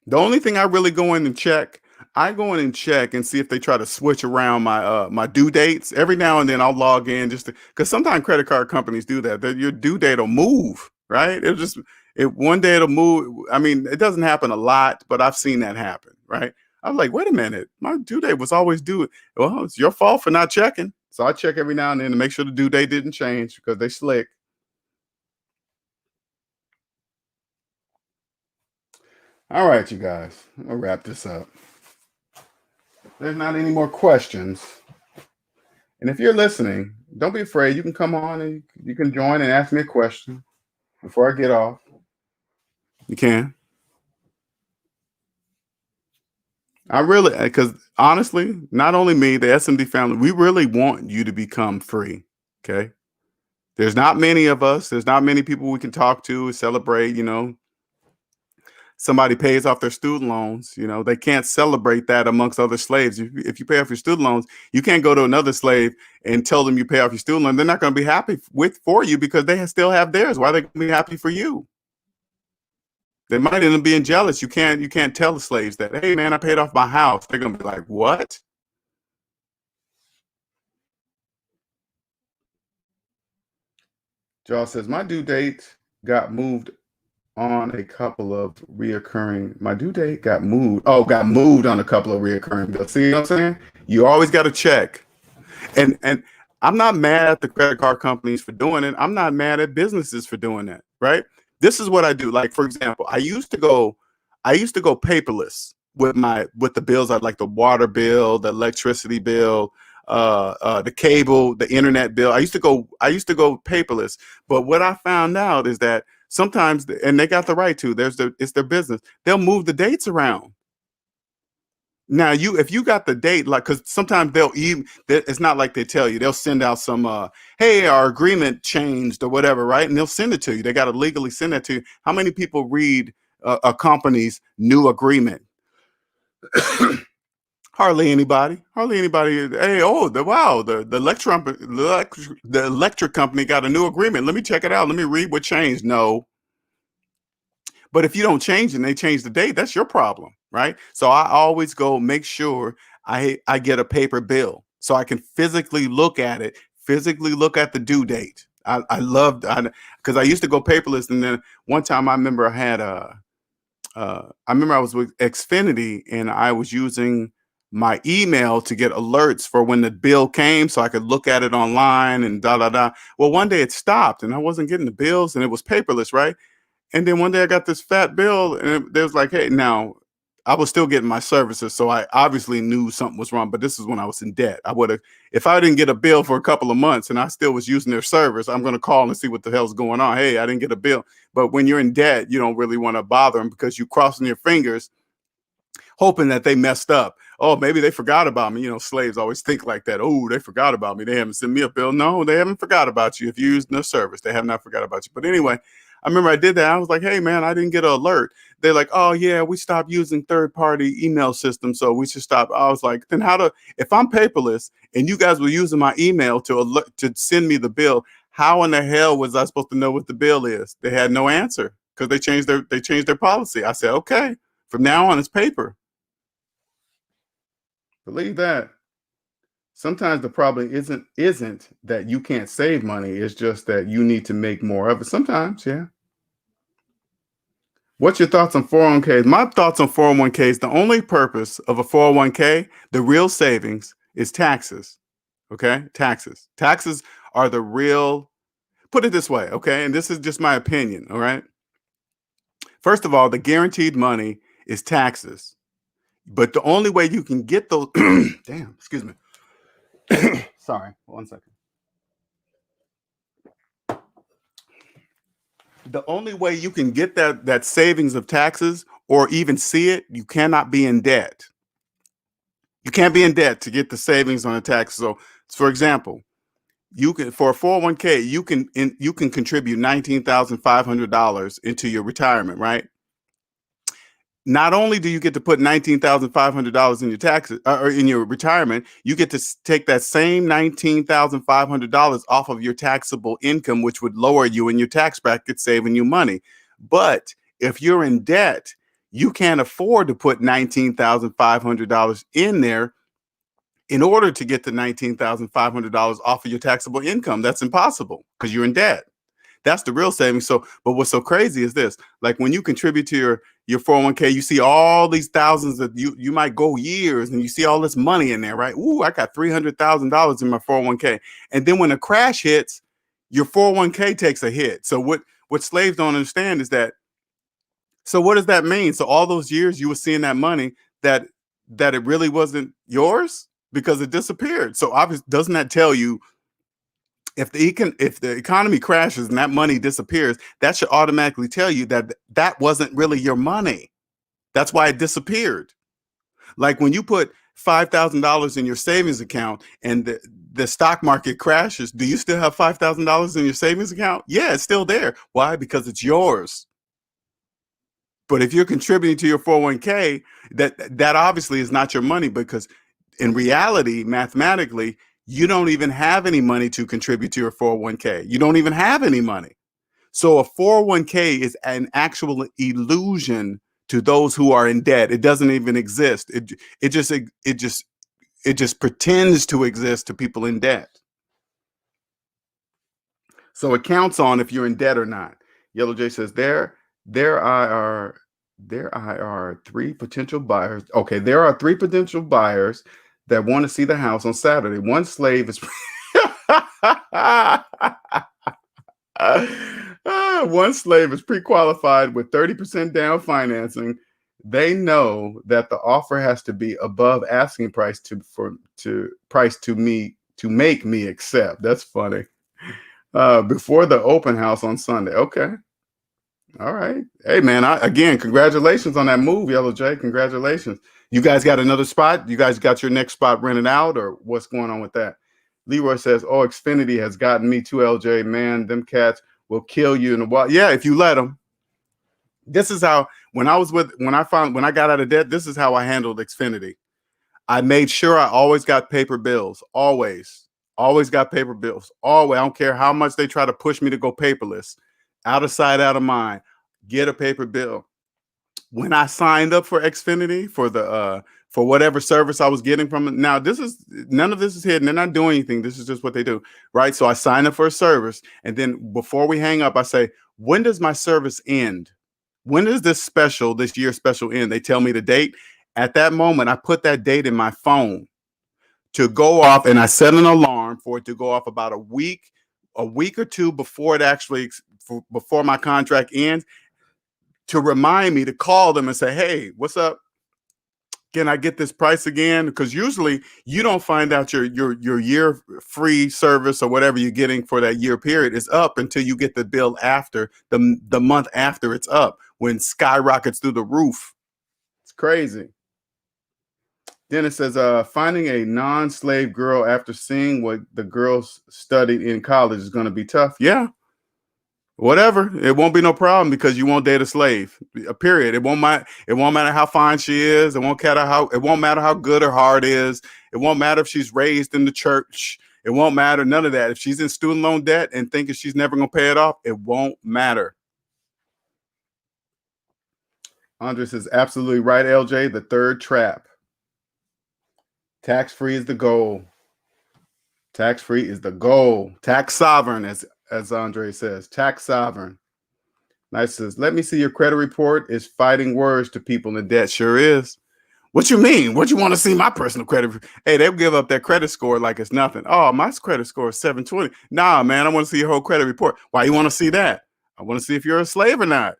The only thing I really go in and check, I go in and check and see if they try to switch around my due dates. Every now and then I'll log in just because sometimes credit card companies do that. That your due date will move, right? It'll just it one day it'll move. I mean, it doesn't happen a lot, but I've seen that happen, right? I'm like, wait a minute, my due date was always due. Well, it's your fault for not checking. So I check every now and then to make sure the due date didn't change because they slick. All right, you guys, I'll wrap this up. If there's not any more questions. And if you're listening, don't be afraid. You can come on and you can join and ask me a question before I get off. You can. I really, because honestly, not only me, the SMD family, we really want you to become free. Okay. There's not many of us. There's not many people we can talk to, celebrate, somebody pays off their student loans, they can't celebrate that amongst other slaves. If you pay off your student loans, you can't go to another slave and tell them you pay off your student loan. They're not going to be happy for you because they still have theirs. Why are they going to be happy for you? They might end up being jealous. You can't tell the slaves that, hey man, I paid off my house. They're going to be like, what? Joel says, my due date got moved on a couple of reoccurring. My due date got moved. Oh, got moved on a couple of reoccurring bills. See what I'm saying? You always got to check. And I'm not mad at the credit card companies for doing it. I'm not mad at businesses for doing that, right? This is what I do. Like, for example, I used to go paperless with the bills. I like the water bill, the electricity bill, the cable, the internet bill. I used to go paperless. But what I found out is that sometimes, and they got the right to, it's their business. They'll move the dates around. Now, if you got the date, like, because sometimes it's not like they tell you, they'll send out some, hey, our agreement changed or whatever, right? And they'll send it to you. They got to legally send that to you. How many people read a company's new agreement? Hardly anybody. Hardly anybody. Hey, oh, wow, the electric company got a new agreement. Let me check it out. Let me read what changed. No. But if you don't change and they change the date, that's your problem, right? So I always go make sure I get a paper bill so I can physically look at it, physically look at the due date. I loved, because I used to go paperless, and then one time I remember I remember I was with Xfinity and I was using my email to get alerts for when the bill came so I could look at it online and da da da. Well, one day it stopped and I wasn't getting the bills and it was paperless, right? And then one day I got this fat bill, and they was like, "Hey, now I was still getting my services, so I obviously knew something was wrong." But this is when I was in debt. I would have, if I didn't get a bill for a couple of months and I still was using their service, I'm going to call and see what the hell's going on. Hey, I didn't get a bill. But when you're in debt, you don't really want to bother them because you're crossing your fingers hoping that they messed up. Oh, maybe they forgot about me. Slaves always think like that. Oh, they forgot about me. They haven't sent me a bill. No, they haven't forgot about you. If you use their service, they have not forgot about you. But anyway, I remember I did that. I was like, hey, man, I didn't get an alert. They're like, oh, yeah, we stopped using third-party email systems, so we should stop. I was like, then if I'm paperless and you guys were using my email to send me the bill, how in the hell was I supposed to know what the bill is? They had no answer because they changed their policy. I said, okay, from now on, it's paper. Believe that. Sometimes the problem isn't that you can't save money. It's just that you need to make more of it. Sometimes, yeah. What's your thoughts on 401ks? My thoughts on 401ks, the only purpose of a 401k, the real savings, is taxes. Okay? Taxes. Taxes are the real, put it this way, okay? And this is just my opinion, all right? First of all, the guaranteed money is taxes. But the only way you can get those, damn, excuse me. Sorry, one second. The only way you can get that savings of taxes or even see it, you cannot be in debt. You can't be in debt to get the savings on the taxes. So, for example, you can, for a 401k, you can contribute $19,500 into your retirement, right? Not only do you get to put $19,500 in your taxes or in your retirement, you get to take that same $19,500 off of your taxable income, which would lower you in your tax bracket, saving you money. But if you're in debt, you can't afford to put $19,500 in there in order to get the $19,500 off of your taxable income. That's impossible because you're in debt. That's the real savings. So, but what's so crazy is this: like when you contribute to your 401k, you see all these thousands that you might go years, and you see all this money in there, right? Ooh, I got $300,000 in my 401k, and then when a crash hits, your 401k takes a hit. So what slaves don't understand is that. So what does that mean? So all those years you were seeing that money that it really wasn't yours because it disappeared. So obviously, doesn't that tell you? If the economy crashes and that money disappears, that should automatically tell you that that wasn't really your money. That's why it disappeared. Like when you put $5,000 in your savings account and the stock market crashes, do you still have $5,000 in your savings account? Yeah, it's still there. Why? Because it's yours. But if you're contributing to your 401k, that obviously is not your money, because in reality, mathematically, you don't even have any money to contribute to your 401k. You don't even have any money. So a 401k is an actual illusion to those who are in debt. It doesn't even exist. It just pretends to exist to people in debt. So it counts on if you're in debt or not. Yellow J says There are there are 3 potential buyers. Okay, there are 3 potential buyers that want to see the house on Saturday. One slave is one slave is pre-qualified with 30% down financing. They know that the offer has to be above asking price to make me accept. That's funny. Before the open house on Sunday. Okay. All right. Hey man, again, congratulations on that move, Yellow J. Congratulations. You guys got another spot? You guys got your next spot rented out, or what's going on with that? Leroy says, "Oh, Xfinity has gotten me too, LJ. Man, them cats will kill you in a while." Yeah, if you let them. This is how when I got out of debt, this is how I handled Xfinity. I made sure I always got paper bills. Always got paper bills. Always. I don't care how much they try to push me to go paperless. Out of sight, out of mind. Get a paper bill. When I signed up for Xfinity for whatever service I was getting from it. Now, this is none of this is hidden. They're not doing anything. This is just what they do, right? So I sign up for a service, and then before we hang up, I say, "When does my service end? When is this year special end?" They tell me the date. At that moment, I put that date in my phone to go off, and I set an alarm for it to go off about a week or two before it actually before my contract ends, to remind me to call them and say, "Hey, what's up? Can I get this price again?" Because usually you don't find out your year free service or whatever you're getting for that year period is up until you get the bill after the month after it's up, when skyrockets through the roof. It's crazy. Then it says, finding a non-slave girl after seeing what the girls studied in college is going to be tough. Yeah, whatever. It won't be no problem because you won't date a slave. Period. It won't matter how fine she is. It won't matter how good her heart is. It won't matter if she's raised in the church. It won't matter. None of that. If she's in student loan debt and thinking she's never going to pay it off, it won't matter. Andres is absolutely right, LJ. The third trap. Tax free is the goal. Tax free is the goal. Tax sovereign, as Andre says. Tax sovereign. Nice says, "Let me see your credit report." Is fighting words to people in debt. Sure is. What you mean? What you want to see my personal credit? Hey, they'll give up their credit score like it's nothing. Oh, my credit score is 720. Nah, man, I want to see your whole credit report. Why you want to see that? I want to see if you're a slave or not.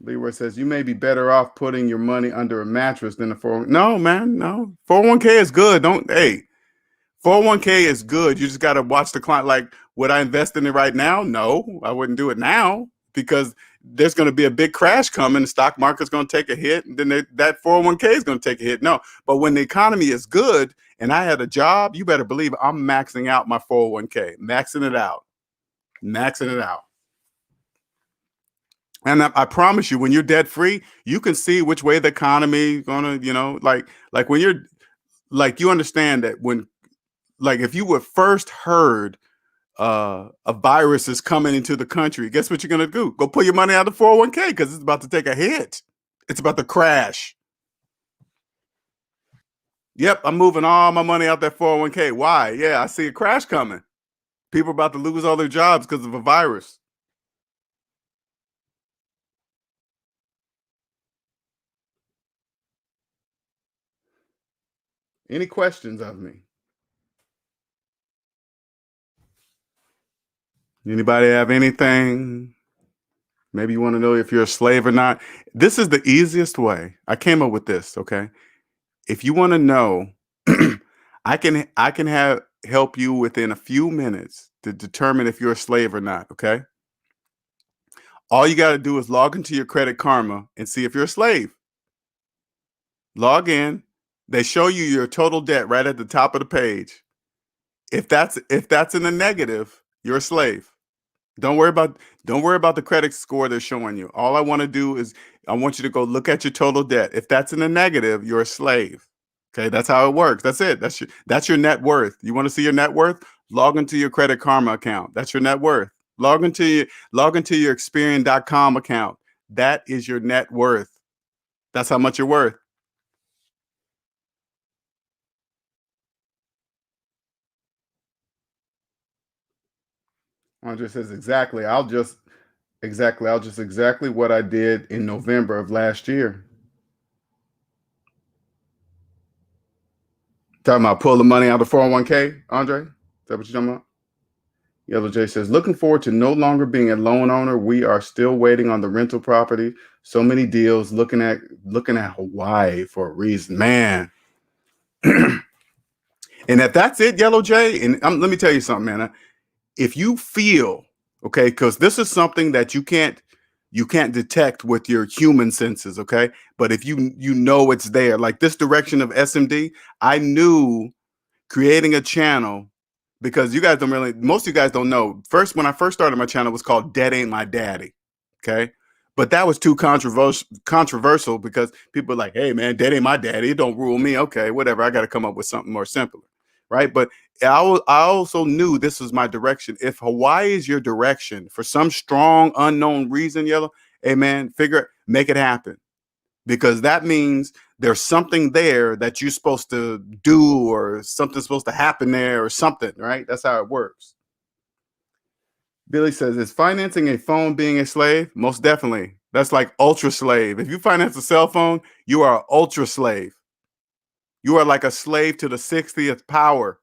Leroy says, "You may be better off putting your money under a mattress than a 401." No, man, no. 401k is good. Don't, hey, 401k is good. You just got to watch the client. Like, would I invest in it right now? No, I wouldn't do it now because there's going to be a big crash coming. The stock market's going to take a hit, and then that 401k is going to take a hit. No, but when the economy is good and I had a job, you better believe I'm maxing out my 401k, maxing it out, maxing it out. And I promise you, when you're debt free, you can see which way the economy is gonna, like when you're like you understand that when like if you were first heard a virus is coming into the country, guess what you're gonna do? Go put your money out of 401k because it's about to take a hit. It's about to crash. Yep, I'm moving all my money out that 401k. Why? Yeah, I see a crash coming. People are about to lose all their jobs because of a virus. Any questions of me? Anybody have anything? Maybe you want to know if you're a slave or not. This is the easiest way. I came up with this, okay? If you want to know, I can have help you within a few minutes to determine if you're a slave or not, okay? All you got to do is log into your Credit Karma and see if you're a slave. Log in. They show you your total debt right at the top of the page. If that's in the negative, you're a slave. Don't worry about the credit score they're showing you. All I want to do is I want you to go look at your total debt. If that's in the negative, you're a slave. Okay, that's how it works. That's it. That's your net worth. You want to see your net worth? Log into your Credit Karma account. That's your net worth. Log into your Experian.com account. That is your net worth. That's how much you're worth. Andre says exactly. Exactly. I'll just exactly what I did in November of last year. Talking about pull the money out of 401k, Andre? Is that what you're talking about? Yellow J says, looking forward to no longer being a loan owner. We are still waiting on the rental property. So many deals. Looking at Hawaii for a reason, man. And if that's it, Yellow J, and let me tell you something, man. If you feel okay, because this is something that you can't detect with your human senses, okay? But if you know it's there, like this direction of SMD, I knew creating a channel because you guys don't really, most of you guys don't know. First, when I first started my channel, it was called Debt Ain't My Daddy. Okay. But that was too controversial because people are like, hey man, debt ain't my daddy. It don't rule me. Okay, whatever. I got to come up with something more simpler. Right. But I also knew this was my direction. If Hawaii is your direction for some strong unknown reason, Yellow, hey man, make it happen, because that means there's something there that you're supposed to do, or something's supposed to happen there or something, right? That's how it works. Billy says, is financing a phone being a slave? Most definitely. That's like ultra slave. If you finance a cell phone, you are an ultra slave. You are like a slave to the 60th power.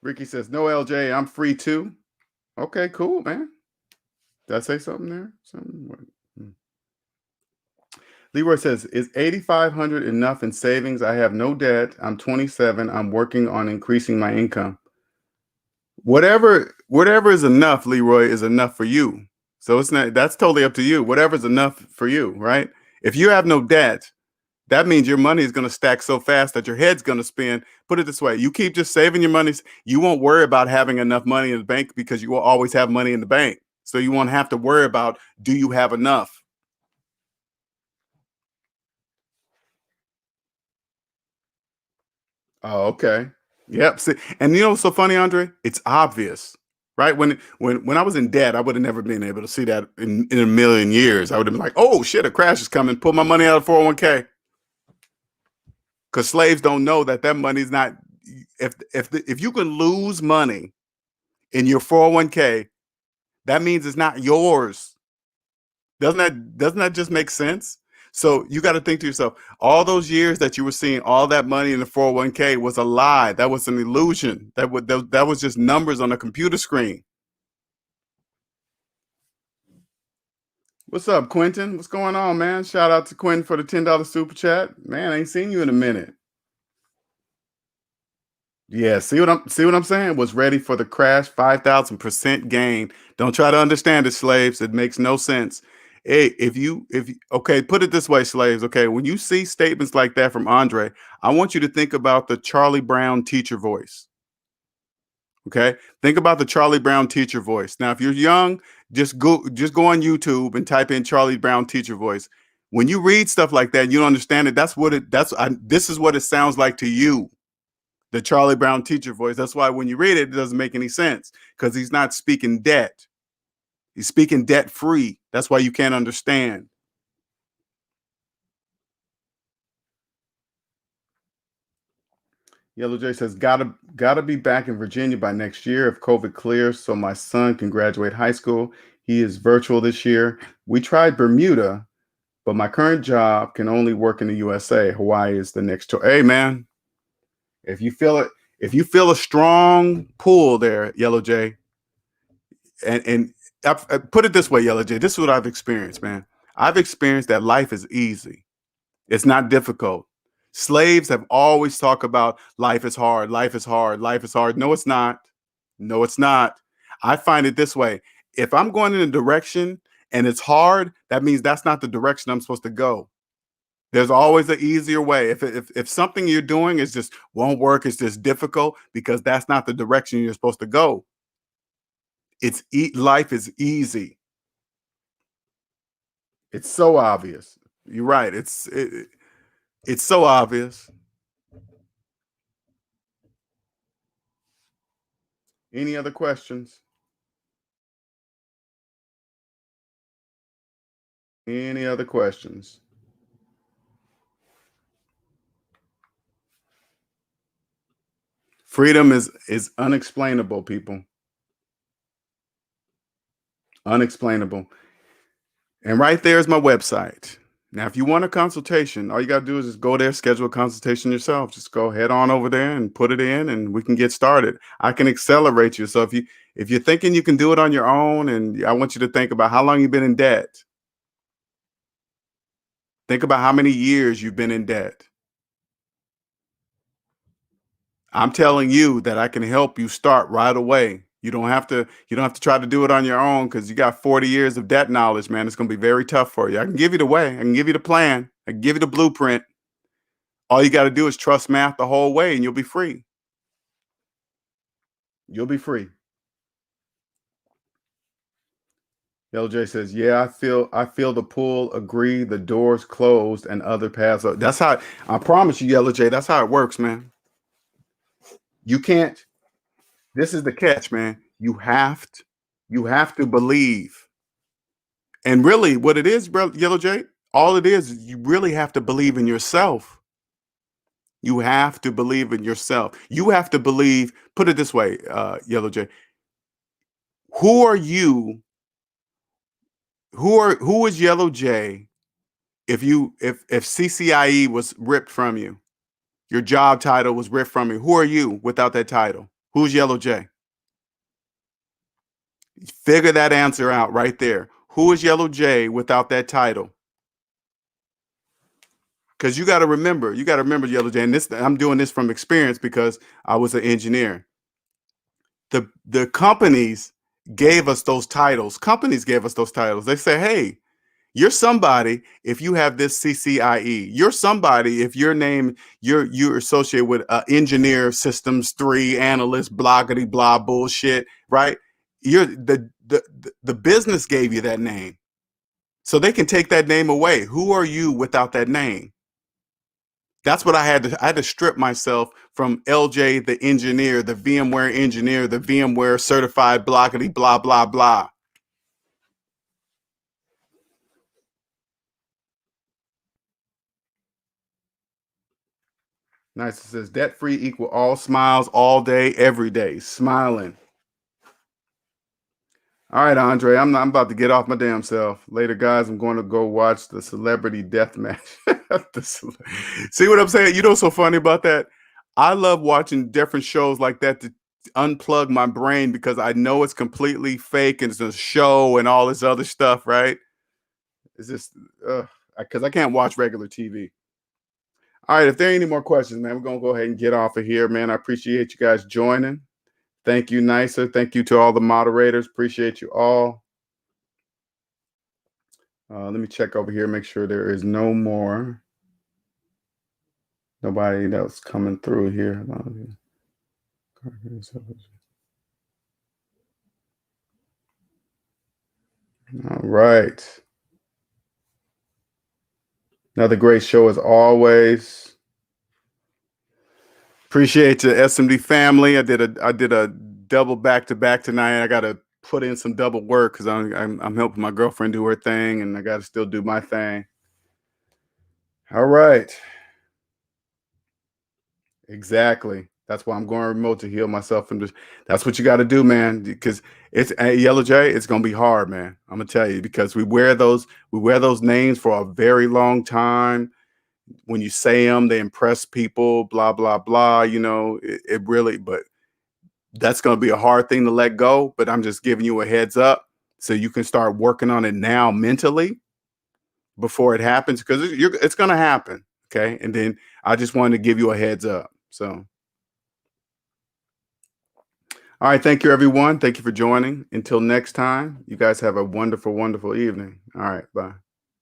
Ricky says, no, LJ, I'm free too. Okay, cool, man. Did I say something there? Something? Leroy says, is 8,500 enough in savings? I have no debt. I'm 27. I'm working on increasing my income. Whatever is enough, Leroy, is enough for you. So it's not, that's totally up to you. Whatever's enough for you, right? If you have no debt, that means your money is going to stack so fast that your head's going to spin. Put it this way, you keep just saving your money. You won't worry about having enough money in the bank because you will always have money in the bank. So you won't have to worry about, do you have enough? Oh, okay. Yep. See, and you know what's so funny, Andre? It's obvious, right? When I was in debt, I would have never been able to see that in a million years. I would have been like, oh shit, a crash is coming. Pull my money out of 401k. Because slaves don't know that that money's not. If you can lose money in your 401k, that means it's not yours. Doesn't that just make sense? So you got to think to yourself, all those years that you were seeing all that money in the 401k was a lie. That was an illusion. That was just numbers on a computer screen. What's up, Quentin? What's going on, man? Shout out to Quentin for the $10 super chat. Man, I ain't seen you in a minute. Yeah, see what I'm saying? Was ready for the crash, 5,000% gain. Don't try to understand it, slaves. It makes no sense. Hey, okay, put it this way, slaves. Okay, when you see statements like that from Andre, I want you to think about the Charlie Brown teacher voice. Okay, think about the Charlie Brown teacher voice. Now, if you're young, just go on YouTube and type in Charlie Brown teacher voice. When you read stuff like that, you don't understand it. This is what it sounds like to you, the Charlie Brown teacher voice. That's why when you read it, it doesn't make any sense, because he's not speaking debt. He's speaking debt free. That's why you can't understand. Yellow J says, gotta be back in Virginia by next year if COVID clears, so my son can graduate high school. He is virtual this year. We tried Bermuda, but my current job can only work in the USA. Hawaii is the next choice. Hey man, if you feel it, if you feel a strong pull there, Yellow J, and I put it this way, Yellow J, this is what I've experienced, man. I've experienced that life is easy. It's not difficult. Slaves have always talked about life is hard, life is hard, life is hard. No, it's not. No, it's not. I find it this way. If I'm going in a direction and it's hard, that means that's not the direction I'm supposed to go. There's always an easier way. If something you're doing is just won't work, it's just difficult, because that's not the direction you're supposed to go. Life is easy. It's so obvious. You're right. It's so obvious. Any other questions? Any other questions? Freedom is unexplainable, people. Unexplainable. And right there is my website. Now, if you want a consultation, all you got to do is just go there, schedule a consultation yourself. Just go head on over there and put it in, and we can get started. I can accelerate you. So if you're thinking you can do it on your own, and I want you to think about how long you've been in debt. Think about how many years you've been in debt. I'm telling you that I can help you start right away. You don't have to try to do it on your own because you got 40 years of debt knowledge, man. It's going to be very tough for you. I can give you the way. I can give you the plan. I can give you the blueprint. All you got to do is trust math the whole way and you'll be free. You'll be free. LJ says, "Yeah, I feel the pull, agree, the doors closed and other paths." That's how I promise you, Yellow J, that's how it works, man. You can't. This is the catch, man. You have to believe. And really, what it is, bro, Yellow J, all it is you really have to believe in yourself. You have to believe in yourself. You have to believe, put it this way, Yellow J. Who are you? Who is Yellow J if CCIE was ripped from you? Your job title was ripped from you. Who are you without that title? Who's Yellow J? Figure that answer out right there. Who is Yellow J without that title? Because you got to remember, Yellow J, and this I'm doing this from experience because I was an engineer. The companies gave us those titles. Companies gave us those titles. They say, hey, you're somebody if you have this CCIE. You're somebody if your name you're associated with engineer systems 3 analyst bloggity blah bullshit, right? You're the business gave you that name. So they can take that name away. Who are you without that name? That's what I had to strip myself from LJ the engineer, the VMware engineer, the VMware certified bloggity blah blah blah. Nice. It says debt free equal all smiles all day, every day. Smiling. All right, Andre. I'm about to get off my damn self. Later, guys, I'm going to go watch the celebrity death match. See what I'm saying? You know what's so funny about that? I love watching different shows like that to unplug my brain because I know it's completely fake and it's a show and all this other stuff, right? It's just because I can't watch regular TV. All right, if there are any more questions, man, we're gonna go ahead and get off of here, man. I appreciate you guys joining. Thank you, Nicer. Thank you to all the moderators. Appreciate you all. Let me check over here, make sure there is nobody else coming through here. All right. Another great show as always. Appreciate the SMD family. I did a double back to back tonight. I got to put in some double work because I'm helping my girlfriend do her thing, and I got to still do my thing. All right. Exactly. That's why I'm going remote to heal myself from this. That's what you got to do, man. Because it's Yellow J. It's gonna be hard, man. I'm gonna tell you because we wear those names for a very long time. When you say them, they impress people. Blah blah blah. It really. But that's gonna be a hard thing to let go. But I'm just giving you a heads up so you can start working on it now mentally before it happens because it's gonna happen. Okay. And then I just wanted to give you a heads up. So. All right. Thank you, everyone. Thank you for joining. Until next time, you guys have a wonderful, wonderful evening. All right. Bye.